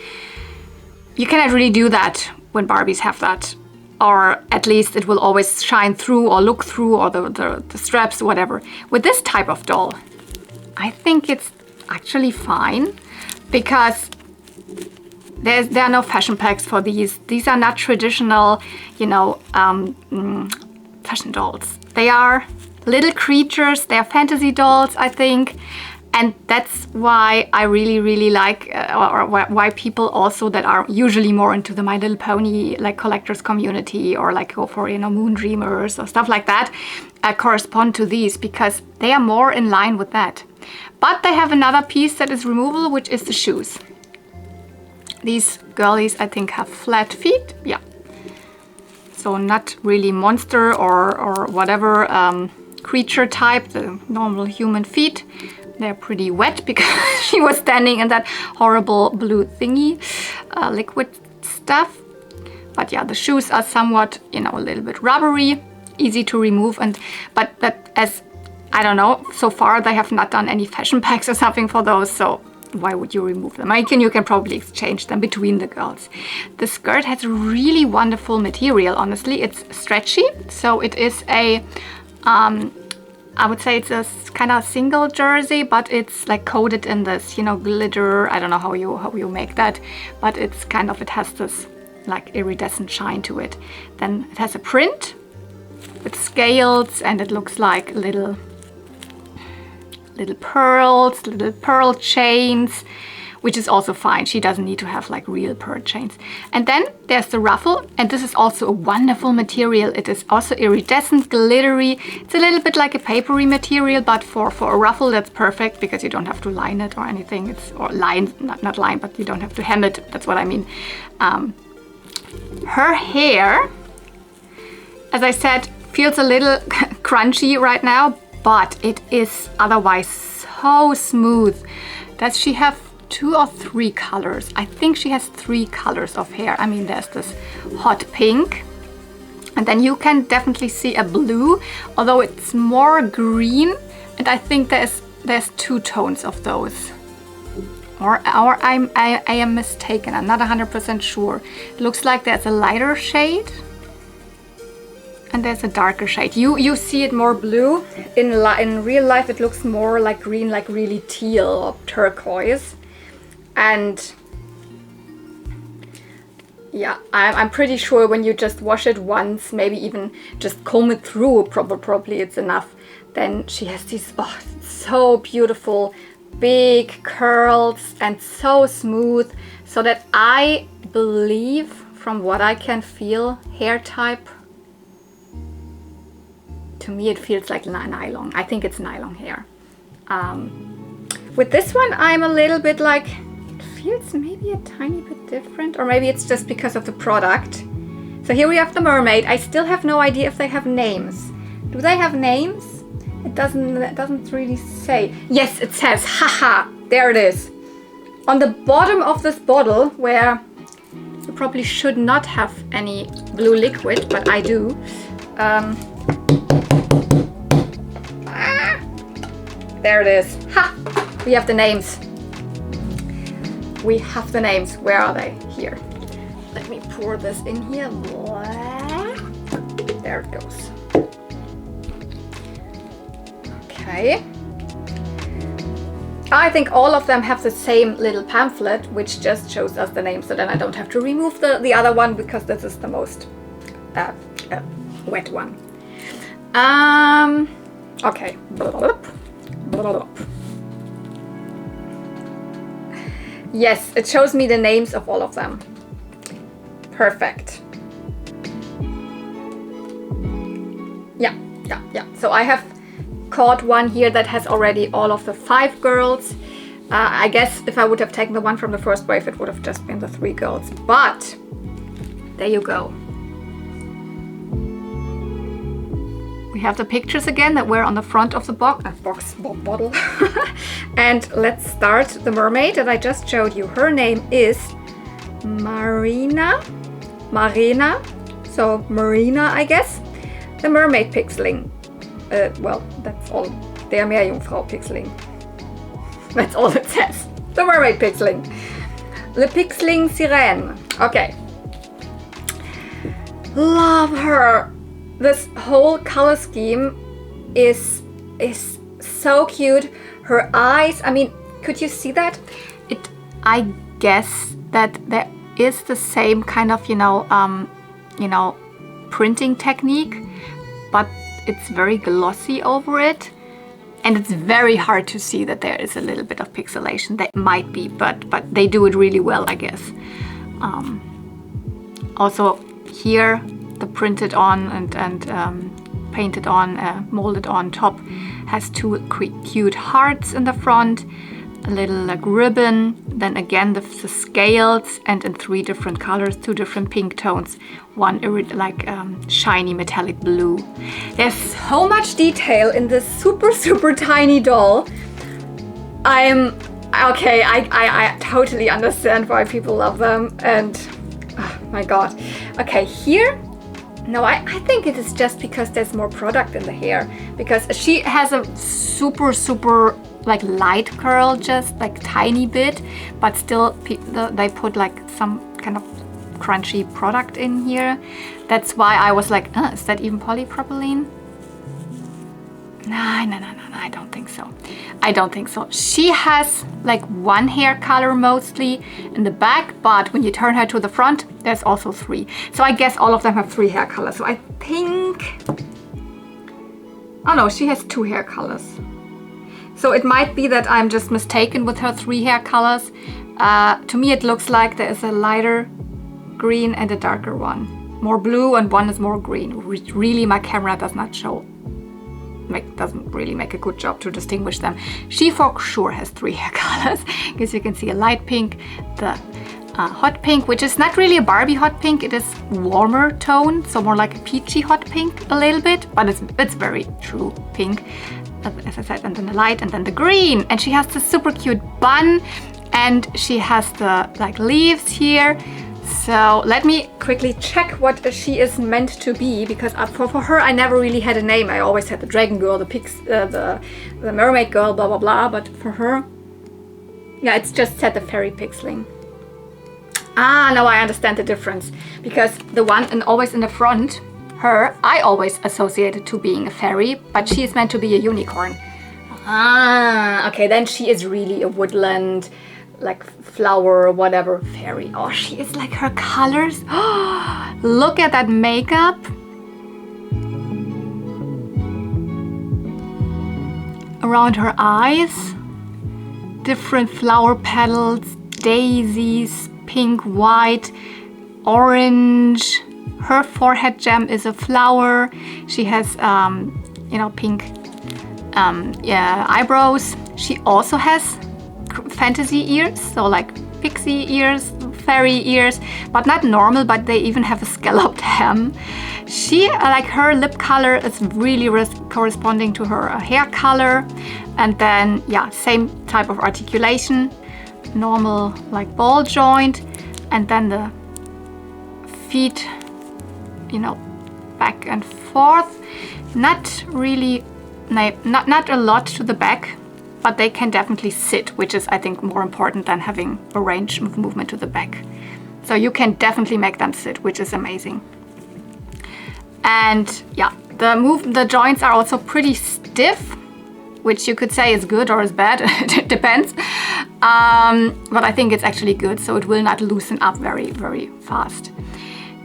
[SPEAKER 1] You cannot really do that when Barbies have that, or at least it will always shine through or look through, or the straps, whatever. With this type of doll, I think it's actually fine, because there are no fashion packs for these. These are not traditional, you know, fashion dolls. They are little creatures. They are fantasy dolls, I think. And that's why I really like, or why people also that are usually more into the My Little Pony like collectors community, or like go for, you know, Moon Dreamers or stuff like that, correspond to these, because they are more in line with that. But they have another piece that is removable, which is the shoes. These girlies, I think, have flat feet, yeah. So not really monster or whatever creature type, the normal human feet. They're pretty wet because she was standing in that horrible blue thingy, liquid stuff. But yeah, the shoes are somewhat, you know, a little bit rubbery, easy to remove. But that, as I don't know, so far they have not done any fashion packs or something for those, so why would you remove them? You can probably exchange them between the girls. The skirt has really wonderful material, honestly. It's stretchy, so it is a, I would say it's a kind of single jersey, but it's like coated in this, you know, glitter. I don't know how you make that, but it's kind of, it has this like iridescent shine to it. Then it has a print with scales, and it looks like little pearls, little pearl chains, which is also fine. She doesn't need to have like real pearl chains. And then there's the ruffle, and this is also a wonderful material. It is also iridescent, glittery. It's a little bit like a papery material, but for a ruffle that's perfect because you don't have to line it or anything. Or line, not line, but you don't have to hem it. That's what I mean. Her hair, as I said, feels a little crunchy right now, but it is otherwise so smooth. Does she have 2 or 3 colors? I think she has 3 colors of hair. I mean, there's this hot pink, and then you can definitely see a blue, although it's more green, and I think there's 2 tones of those. Or I am mistaken. I'm not 100% sure. It looks like there's a lighter shade and there's a darker shade. You see it more blue. In real life, it looks more like green, like really teal or turquoise. And yeah, I'm pretty sure when you just wash it once, maybe even just comb it through, probably it's enough. Then she has these so beautiful big curls and so smooth, so that I believe, from what I can feel, hair type, to me it feels like nylon. I think it's nylon hair. With this one, I'm a little bit like, it feels maybe a tiny bit different, or maybe it's just because of the product. So here we have the mermaid. I still have no idea if they have names. Do they have names? It doesn't really say. Yes, it says, haha, there it is. On the bottom of this bottle, where you probably should not have any blue liquid, but I do. There it is. Ha! We have the names. We have the names. Where are they? Here. Let me pour this in here. There it goes. Okay. I think all of them have the same little pamphlet, which just shows us the name, so then I don't have to remove the other one, because this is the most wet one. Okay. Yes, it shows me the names of all of them. Perfect. Yeah. So I have caught one here that has already all of the 5 girls. I guess if I would have taken the one from the first wave, it would have just been the 3 girls. But there you go. We have the pictures again that were on the front of the bottle. And let's start the mermaid that I just showed you. Her name is Marena. So Marena, I guess. The mermaid pixling. Well, that's all. Der Meerjungfrau Pixling. That's all it says. The mermaid pixling. Le Pixling Sirène. Okay. Love her. This whole color scheme is so cute. Her eyes, I mean, could you see that? I guess that there is the same kind of, printing technique, but it's very glossy over it, and it's very hard to see that there is a little bit of pixelation. That might be, but they do it really well, I guess. Also here, the printed on and painted on, molded on top has 2 cute hearts in the front, a little like ribbon, then again the scales, and in 3 different colors, 2 different pink tones, one like shiny metallic blue. There's so much detail in this super tiny doll. I totally understand why people love them, and oh my god. Okay, here, no, I think it is just because there's more product in the hair, because she has a super like light curl, just like tiny bit, but still they put like some kind of crunchy product in here. That's why I was like, is that even polypropylene? No, I don't think so. I don't think so. She has like 1 hair color mostly in the back, but when you turn her to the front, there's also 3. So I guess all of them have 3 hair colors. So I think, oh no, she has 2 hair colors. So it might be that I'm just mistaken with her 3 hair colors. To me it looks like there is a lighter green and a darker one. More blue and one is more green. Really, my camera does not show, doesn't really make a good job to distinguish them. She for sure has 3 hair colors, because you can see a light pink, the hot pink, which is not really a Barbie hot pink, it is warmer tone, so more like a peachy hot pink a little bit, but it's very true pink, as I said, and then the light, and then the green. And she has the super cute bun, and she has the like leaves here. So let me quickly check what she is meant to be, because for her I never really had a name. I always had the dragon girl, the mermaid girl, blah blah blah, but for her, yeah, it's just said the fairy pixling. Ah, now I understand the difference, because the one and always in the front, her, I always associated to being a fairy, but she is meant to be a unicorn. Ah, okay, then she is really a woodland, like flower or whatever fairy. Oh, she is like her colors. Oh, look at that makeup. Around her eyes, different flower petals, daisies, pink, white, orange. Her forehead gem is a flower. She has, you know, pink eyebrows. She also has fantasy ears, so like pixie ears, fairy ears, but not normal, but they even have a scalloped hem. She, like her lip color is really corresponding to her hair color. And then, yeah, same type of articulation, normal like ball joint, and then the feet, you know, back and forth. Not really, not a lot to the back, but they can definitely sit, which is, I think, more important than having a range of movement to the back. So you can definitely make them sit, which is amazing. And yeah, the joints are also pretty stiff, which you could say is good or is bad, it depends. But I think it's actually good, so it will not loosen up very, very fast.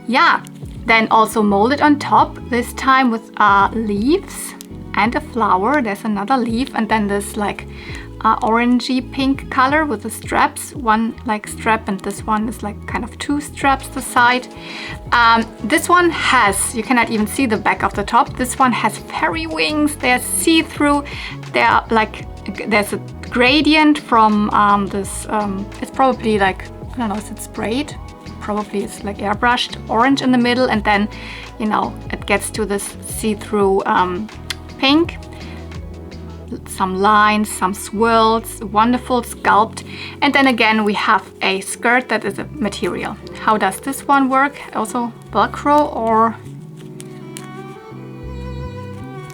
[SPEAKER 1] Yeah, then also molded on top, this time with leaves and a flower. There's another leaf, and then this like orangey pink color with the straps, one like strap, and this one is like kind of 2 straps to the side. This one has, you cannot even see the back of the top, this one has fairy wings. They're see-through. They're like, there's a gradient from this, it's probably like, I don't know, is it sprayed? Probably it's like airbrushed orange in the middle, and then, you know, it gets to this see-through pink, some lines, some swirls, wonderful sculpt. And then again we have a skirt that is a material. How does this one work? Also Velcro, or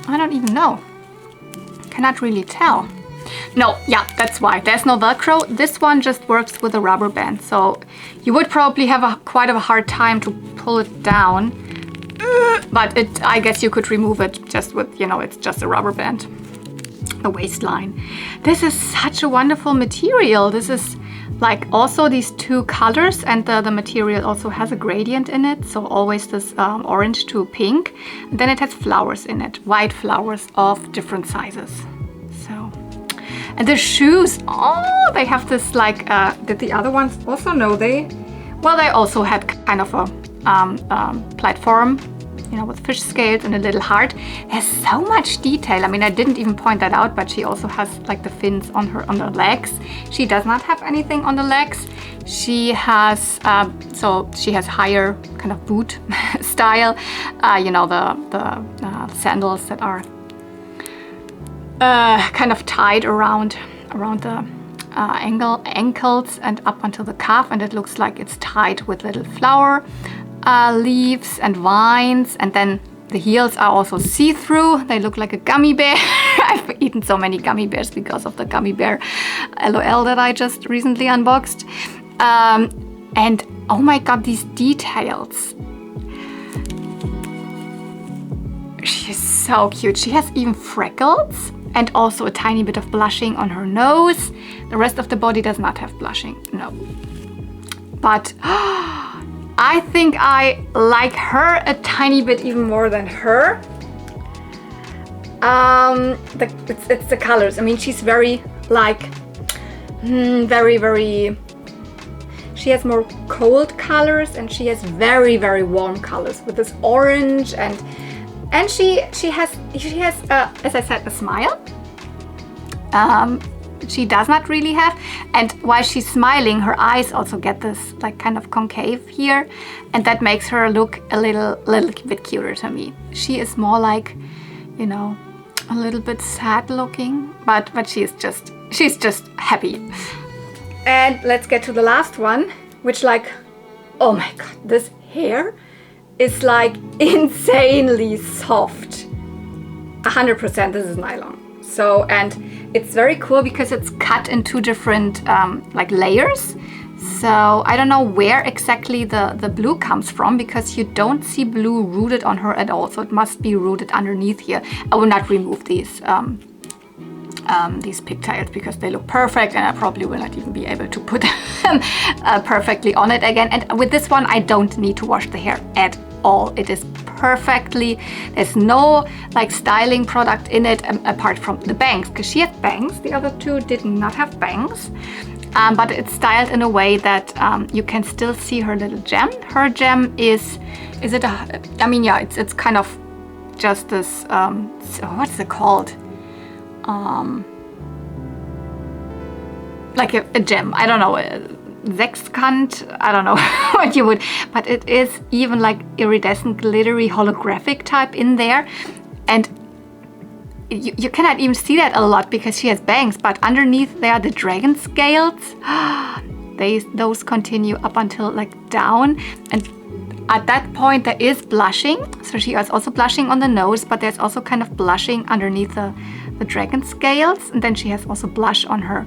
[SPEAKER 1] I don't even know, cannot really tell. No, yeah, that's why there's no Velcro. This one just works with a rubber band, so you would probably have quite a hard time to pull it down, but I guess you could remove it just with, you know, it's just a rubber band. The waistline. This is such a wonderful material. This is like also these 2 colors, and the material also has a gradient in it, so always this orange to pink, and then it has flowers in it, white flowers of different sizes. So, and the shoes, oh, they have this like, did the other ones also? No, they also had kind of a platform, you know, with fish scales and a little heart. There's so much detail. I mean, I didn't even point that out, but she also has like the fins on the legs. She does not have anything on the legs. She has, so she has higher kind of boot style, you know, the sandals that are kind of tied around the ankles and up onto the calf, and it looks like it's tied with little flower leaves and vines. And then the heels are also see-through. They look like a gummy bear. I've eaten so many gummy bears because of the gummy bear LOL that I just recently unboxed. And oh my god, these details. She's so cute. She has even freckles and also a tiny bit of blushing on her nose. The rest of the body does not have blushing, no. But I think I like her a tiny bit even more than her. It's the colors. I mean, she's very like, very She has more cold colors, and she has very, very warm colors with this orange, and she has as I said, a smile. She does not really have, and while she's smiling, her eyes also get this like kind of concave here, and that makes her look a little bit cuter to me. She is more like, you know, a little bit sad looking, but she's just happy. And let's get to the last one, which, like, oh my god, this hair is like insanely soft. 100% this is nylon. So, and it's very cool because it's cut in two different like layers. So I don't know where exactly the blue comes from, because you don't see blue rooted on her at all. So it must be rooted underneath here. I will not remove these pigtails because they look perfect, and I probably will not even be able to put them perfectly on it again. And with this one, I don't need to wash the hair at all. It is perfectly, there's no like styling product in it apart from the bangs, because she had bangs. The other two did not have bangs, but it's styled in a way that you can still see her little gem. Her gem is it a, I mean, yeah, it's kind of just this, what's it called? Like a gem, I don't know, Sechskant, I don't know what you would, but it is even like iridescent, glittery, holographic type in there. And you cannot even see that a lot because she has bangs, but underneath there are the dragon scales. Those continue up until like down, and at that point there is blushing. So she is also blushing on the nose, but there's also kind of blushing underneath the dragon scales. And then she has also blush on her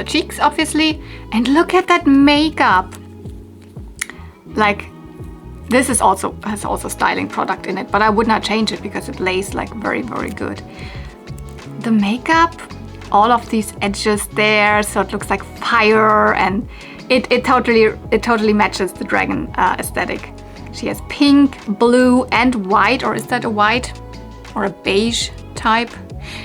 [SPEAKER 1] cheeks, obviously. And look at that makeup. Like, this is has also styling product in it, but I would not change it because it lays like very, very good. The makeup, all of these edges there, so it looks like fire, and it totally matches the dragon aesthetic. She has pink, blue, and white, or is that a white or a beige type?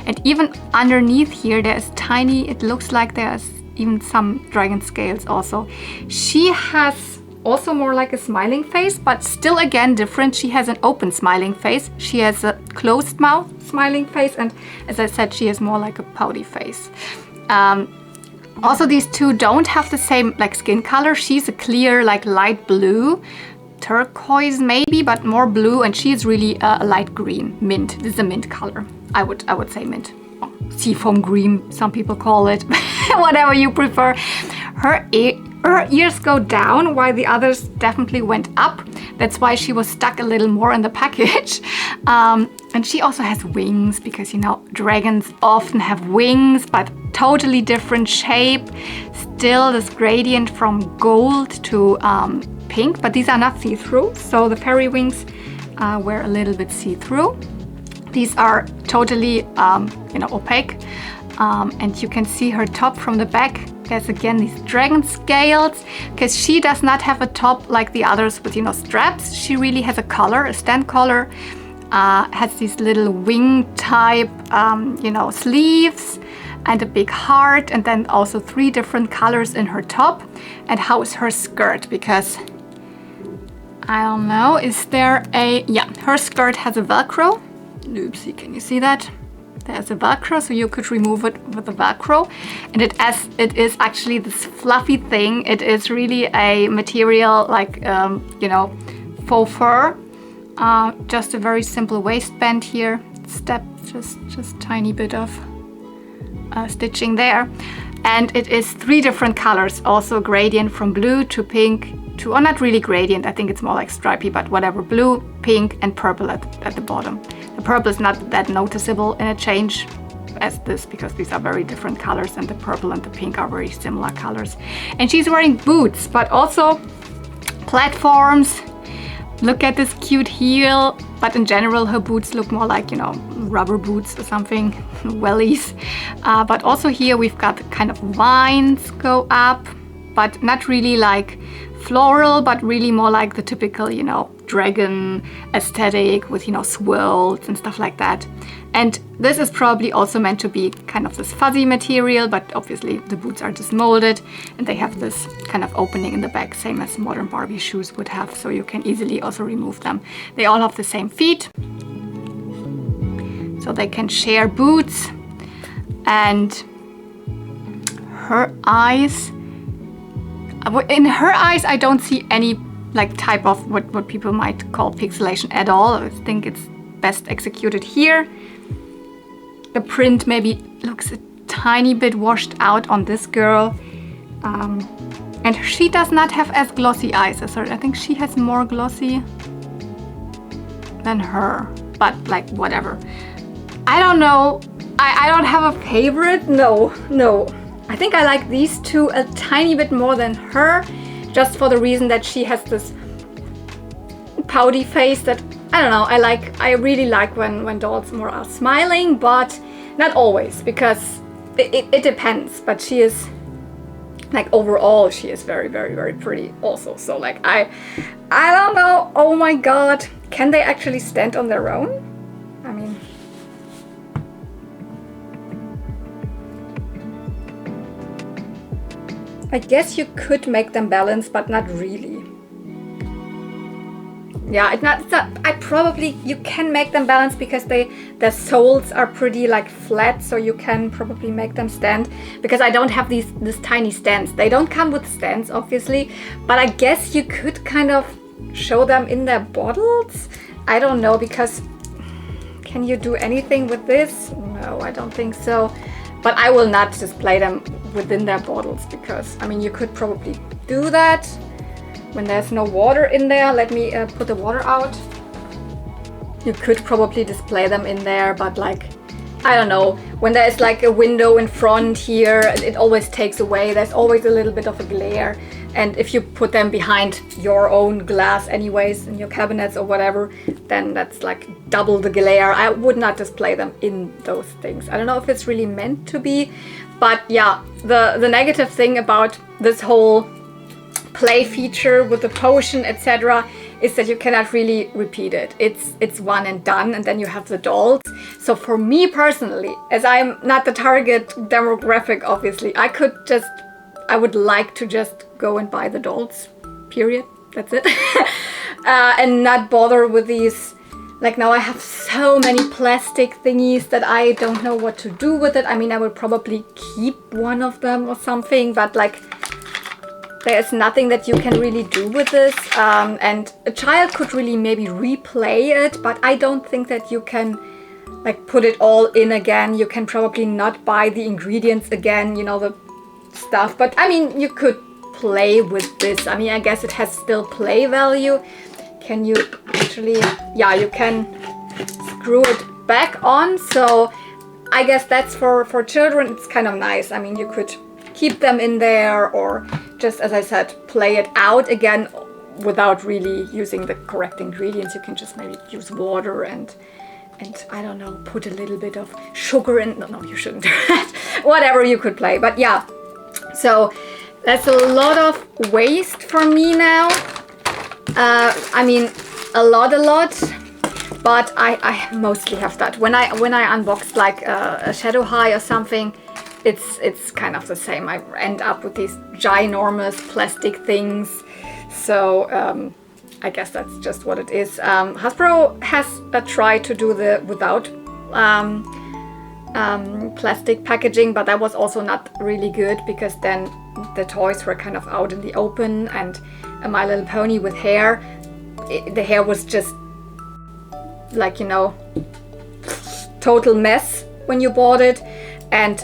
[SPEAKER 1] And even underneath here, there's tiny, it looks like there's even some dragon scales also. She has also more like a smiling face, but still again different. She has an open smiling face. She has a closed mouth smiling face. And as I said, she has more like a pouty face. Also, these two don't have the same like skin color. She's a clear, like light blue, turquoise maybe, but more blue, and she's really a light green, mint. This is a mint color. I would say mint. Oh, seafoam green, some people call it. Whatever you prefer. Her ears go down while the others definitely went up. That's why she was stuck a little more in the package. And she also has wings, because you know dragons often have wings, but totally different shape. Still this gradient from gold to pink, but these are not see-through. So the fairy wings were a little bit see-through. These are totally opaque, and you can see her top from the back. There's again these dragon scales, because she does not have a top like the others with straps. She really has a collar, a stand collar, has these little wing type sleeves, and a big heart, and then also 3 different colors in her top. And how is her skirt? Because I don't know, is there a, yeah, her skirt has a Velcro. Oopsie, can you see that? There's a Velcro, so you could remove it with the Velcro. And it is actually this fluffy thing. It is really a material like, faux fur. Just a very simple waistband here. Step, just tiny bit of stitching there. And it is 3 different colors, also gradient from blue to pink to, or not really gradient, I think it's more like stripy, but whatever, blue, pink, and purple at the bottom. The purple is not that noticeable in a change as this, because these are very different colors, and the purple and the pink are very similar colors. And she's wearing boots, but also platforms. Look at this cute heel, but in general her boots look more like, rubber boots or something, wellies. But also here we've got kind of vines go up, but not really like floral, but really more like the typical, you know, dragon aesthetic with, you know, swirls and stuff like that. And this is probably also meant to be kind of this fuzzy material, but obviously the boots are just molded and they have this kind of opening in the back, same as modern Barbie shoes would have, so you can easily also remove them. They all have the same feet, so they can share boots. And her eyes, in her eyes I don't see any like type of what people might call pixelation at all. I think it's best executed here. The print maybe looks a tiny bit washed out on this girl. And she does not have as glossy eyes as her. I think she has more glossy than her, but like whatever. I don't know. I don't have a favorite. No. I think I like these two a tiny bit more than her, just for the reason that she has this pouty face that, I don't know, I really like when dolls more are smiling, but not always, because it depends. But she is, like, overall she is very, very, very pretty also. So like I don't know. Oh my god, can they actually stand on their own? I mean, I guess you could make them balance, but not really. Yeah, it's not, you can make them balance because their soles are pretty like flat, so you can probably make them stand, because I don't have this tiny stands. They don't come with stands, obviously, but I guess you could kind of show them in their bottles. I don't know, because can you do anything with this? No, I don't think so. But I will not display them within their bottles, because, I mean, you could probably do that when there's no water in there. Let me put the water out. You could probably display them in there, but like, I don't know, when there's like a window in front here, it always takes away. There's always a little bit of a glare. And if you put them behind your own glass anyways, in your cabinets or whatever, then that's like double the glare. I would not display them in those things. I don't know if it's really meant to be, but yeah, the negative thing about this whole play feature with the potion, etc., is that you cannot really repeat it. It's one and done, and then you have the dolls. So for me personally, as I'm not the target demographic, obviously, I would like to just go and buy the dolls, period. That's it. And not bother with these. Like, now I have so many plastic thingies that I don't know what to do with it. I mean, I would probably keep one of them or something, but like, there's nothing that you can really do with this. And a child could really maybe replay it, but I don't think that you can like put it all in again. You can probably not buy the ingredients again, you know, the stuff. But I mean, you could play with this. I mean, I guess it has still play value. Can you actually, yeah, you can screw it back on. So I guess that's for children. It's kind of nice. I mean, you could keep them in there, or just, as I said, play it out again without really using the correct ingredients. You can just maybe use water and I don't know, put a little bit of sugar in. No, you shouldn't do that. Whatever, you could play. But yeah, so that's a lot of waste for me now. I mean, a lot, but I mostly have that. When I unboxed like a Shadow High or something, it's kind of the same. I end up with these ginormous plastic things. So I guess that's just what it is. Hasbro has tried to do the without plastic packaging, but that was also not really good, because then the toys were kind of out in the open, and a My Little Pony with hair, the hair was just like, you know, total mess when you bought it. And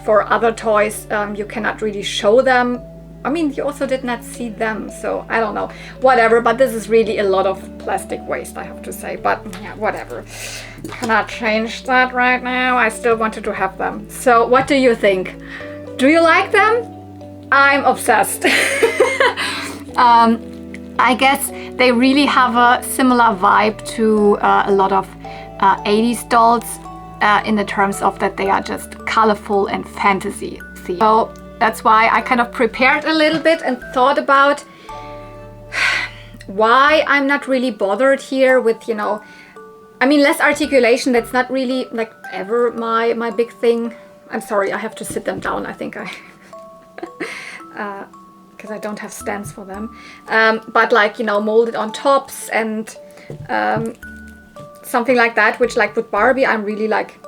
[SPEAKER 1] for other toys, you cannot really show them. I mean, you also did not see them, so I don't know, whatever. But this is really a lot of plastic waste, I have to say. But yeah, whatever, cannot change that right now. I still wanted to have them. So what do you think? Do you like them? I'm obsessed. I guess they really have a similar vibe to a lot of 80s dolls, in the terms of that they are just colorful and fantasy themed. So that's why I kind of prepared a little bit and thought about why I'm not really bothered here with, you know, I mean, less articulation, that's not really like ever my big thing. I'm sorry, I have to sit them down, I think because I don't have stands for them. But like, you know, molded on tops and something like that, which like with Barbie, I'm really like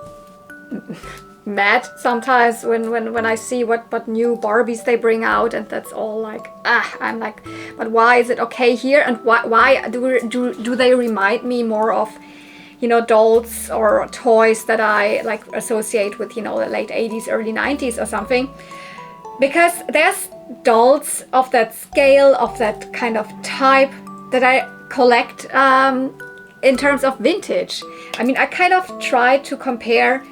[SPEAKER 1] mad sometimes when I see what new Barbies they bring out, and that's all like, I'm like, but why is it okay here? And why do they remind me more of, you know, dolls or toys that I like associate with, you know, the late 80s, early 90s or something? Because there's dolls of that scale, of that kind of type that I collect in terms of vintage. I mean, I kind of try to compare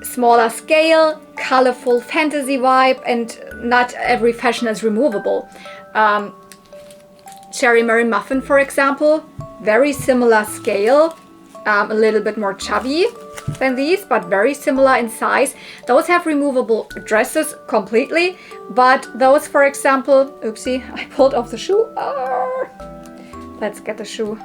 [SPEAKER 1] smaller scale, colorful fantasy vibe, and not every fashion is removable. Cherry Mary Muffin, for example, very similar scale, a little bit more chubby than these, but very similar in size. Those have removable dresses completely, but those, for example, oopsie, I pulled off the shoe. Let's get the shoe.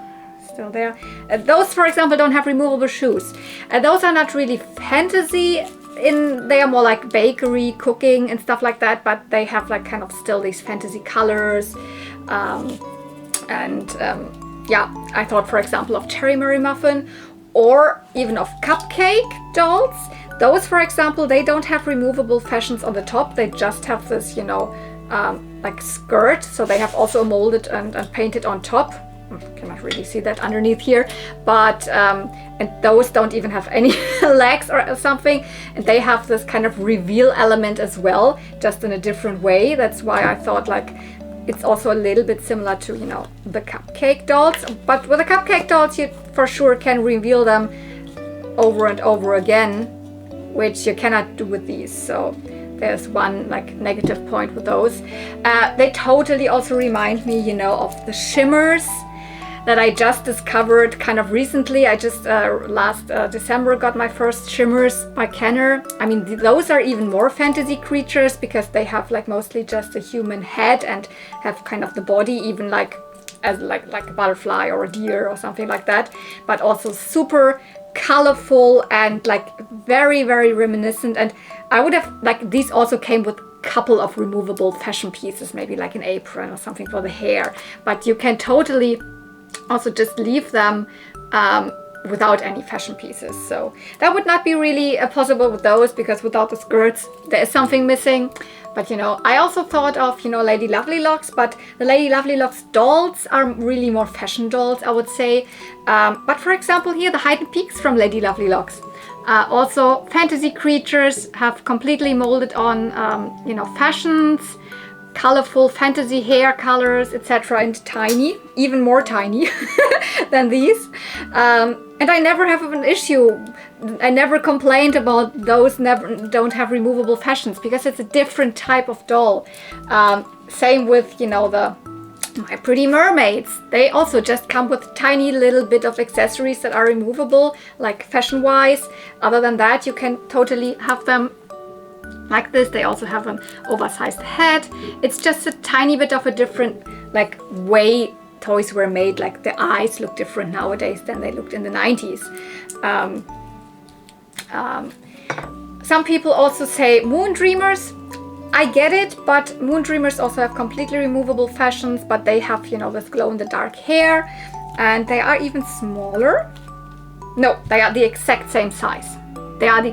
[SPEAKER 1] Still there. Those, for example, don't have removable shoes. Those are not really fantasy. They are more like bakery, cooking and stuff like that, but they have like kind of still these fantasy colors. Yeah, I thought, for example, of Cherry Mary Muffin, or even of Cupcake dolls. Those, for example, they don't have removable fashions on the top. They just have this, you know, like skirt. So they have also molded and painted on top. Cannot really see that underneath here, but and those don't even have any legs or something, and they have this kind of reveal element as well, just in a different way. That's why I thought like it's also a little bit similar to, you know, the Cupcake dolls, but with the Cupcake dolls you for sure can reveal them over and over again, which you cannot do with these. So there's one like negative point with those. They totally also remind me, you know, of the shimmers that I just discovered kind of recently. I just last December got my first shimmers by Kenner. I mean, those are even more fantasy creatures because they have like mostly just a human head and have kind of the body even like as like a butterfly or a deer or something like that, but also super colorful and like very, very reminiscent. And I would have like, these also came with couple of removable fashion pieces, maybe like an apron or something for the hair, but you can totally also just leave them without any fashion pieces. So that would not be really possible with those, because without the skirts there is something missing. But you know, I also thought of, you know, Lady Lovelocks, but the Lady Lovelocks dolls are really more fashion dolls, I would say. But for example here, the Hidden Peaks from Lady Lovelocks, also fantasy creatures, have completely molded on you know, fashions, colorful fantasy hair colors, etc., and tiny, even more tiny than these. And I never have an issue. I never complained about those don't have removable fashions, because it's a different type of doll. Same with, you know, the My Pretty Mermaids. They also just come with tiny little bit of accessories that are removable, like fashion-wise. Other than that, you can totally have them like this. They also have an oversized head. It's just a tiny bit of a different like way toys were made. Like the eyes look different nowadays than they looked in the 90s. Some people also say Moon Dreamers. I get it, but Moon Dreamers also have completely removable fashions, but they have, you know, this glow-in-the-dark hair, and they are even smaller. No, they are the exact same size. They are the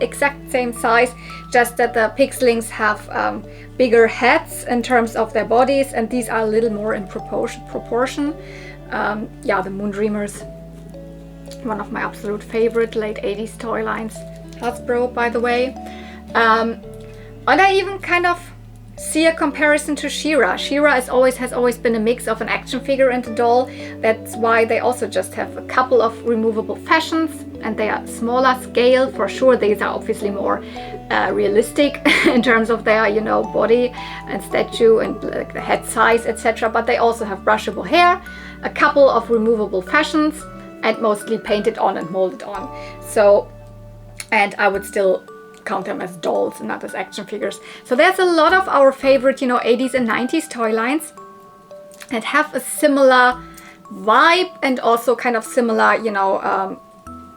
[SPEAKER 1] exact same size, just that the Pixlings have bigger heads in terms of their bodies, and these are a little more in proportion. Yeah, the Moon Dreamers, one of my absolute favorite late 80s toy lines. Hasbro, by the way. And I even kind of see a comparison to She-Ra. She-Ra has always been a mix of an action figure and a doll. That's why they also just have a couple of removable fashions, and they are smaller scale for sure. These are obviously more realistic in terms of their, you know, body and statue and like the head size, etc. But they also have brushable hair, a couple of removable fashions, and mostly painted on and molded on. So, and I would still count them as dolls and not as action figures. So there's a lot of our favorite, you know, 80s and 90s toy lines. that have a similar vibe and also kind of similar, you know,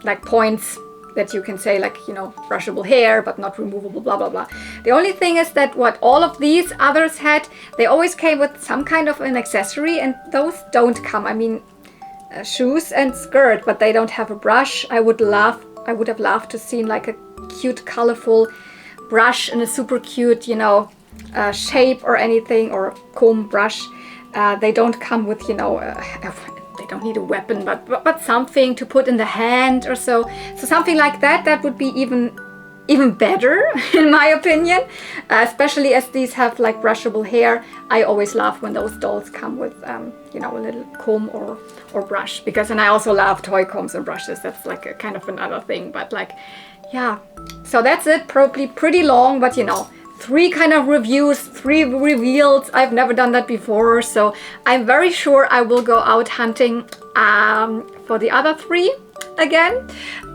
[SPEAKER 1] like points that you can say, like, you know, brushable hair but not removable, blah blah blah. The only thing is that what all of these others had, they always came with some kind of an accessory, and those don't come. I mean, shoes and skirt, but they don't have a brush. I would have loved to see like a cute colorful brush and a super cute, you know, shape or anything, or comb brush. They don't come with, you know, they don't need a weapon, but something to put in the hand or so. So something like that, that would be even better in my opinion, especially as these have like brushable hair. I always love when those dolls come with, you know, a little comb or brush, because, and I also love toy combs and brushes. That's like a kind of another thing, but like, yeah. So that's it, probably pretty long, but you know, 3 kind of reviews, 3 reveals. I've never done that before, so I'm very sure I will go out hunting for the other 3 again,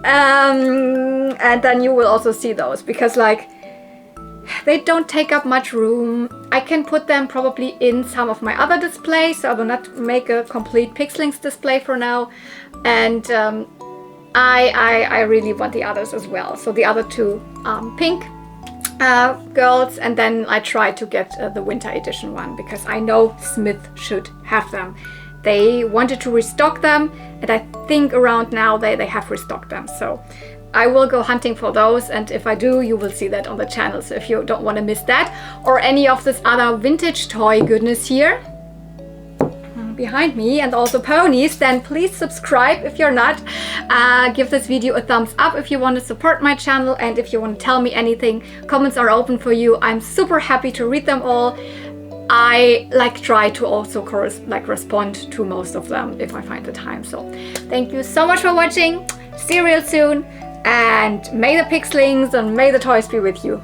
[SPEAKER 1] and then you will also see those, because like, they don't take up much room. I can put them probably in some of my other displays, so I will not make a complete Pixlings display for now, and I really want the others as well. So the other 2 pink girls, and then I try to get the winter edition one, because I know Smith should have them. They wanted to restock them, and I think around now they have restocked them. So I will go hunting for those, and if I do, you will see that on the channel. So if you don't want to miss that or any of this other vintage toy goodness here behind me, and also ponies, then please subscribe if you're not. Give this video a thumbs up if you want to support my channel, and if you want to tell me anything, comments are open for you. I'm super happy to read them all. I like try to also respond to most of them if I find the time. So thank you so much for watching. See you real soon, and may the Pixlings and may the toys be with you.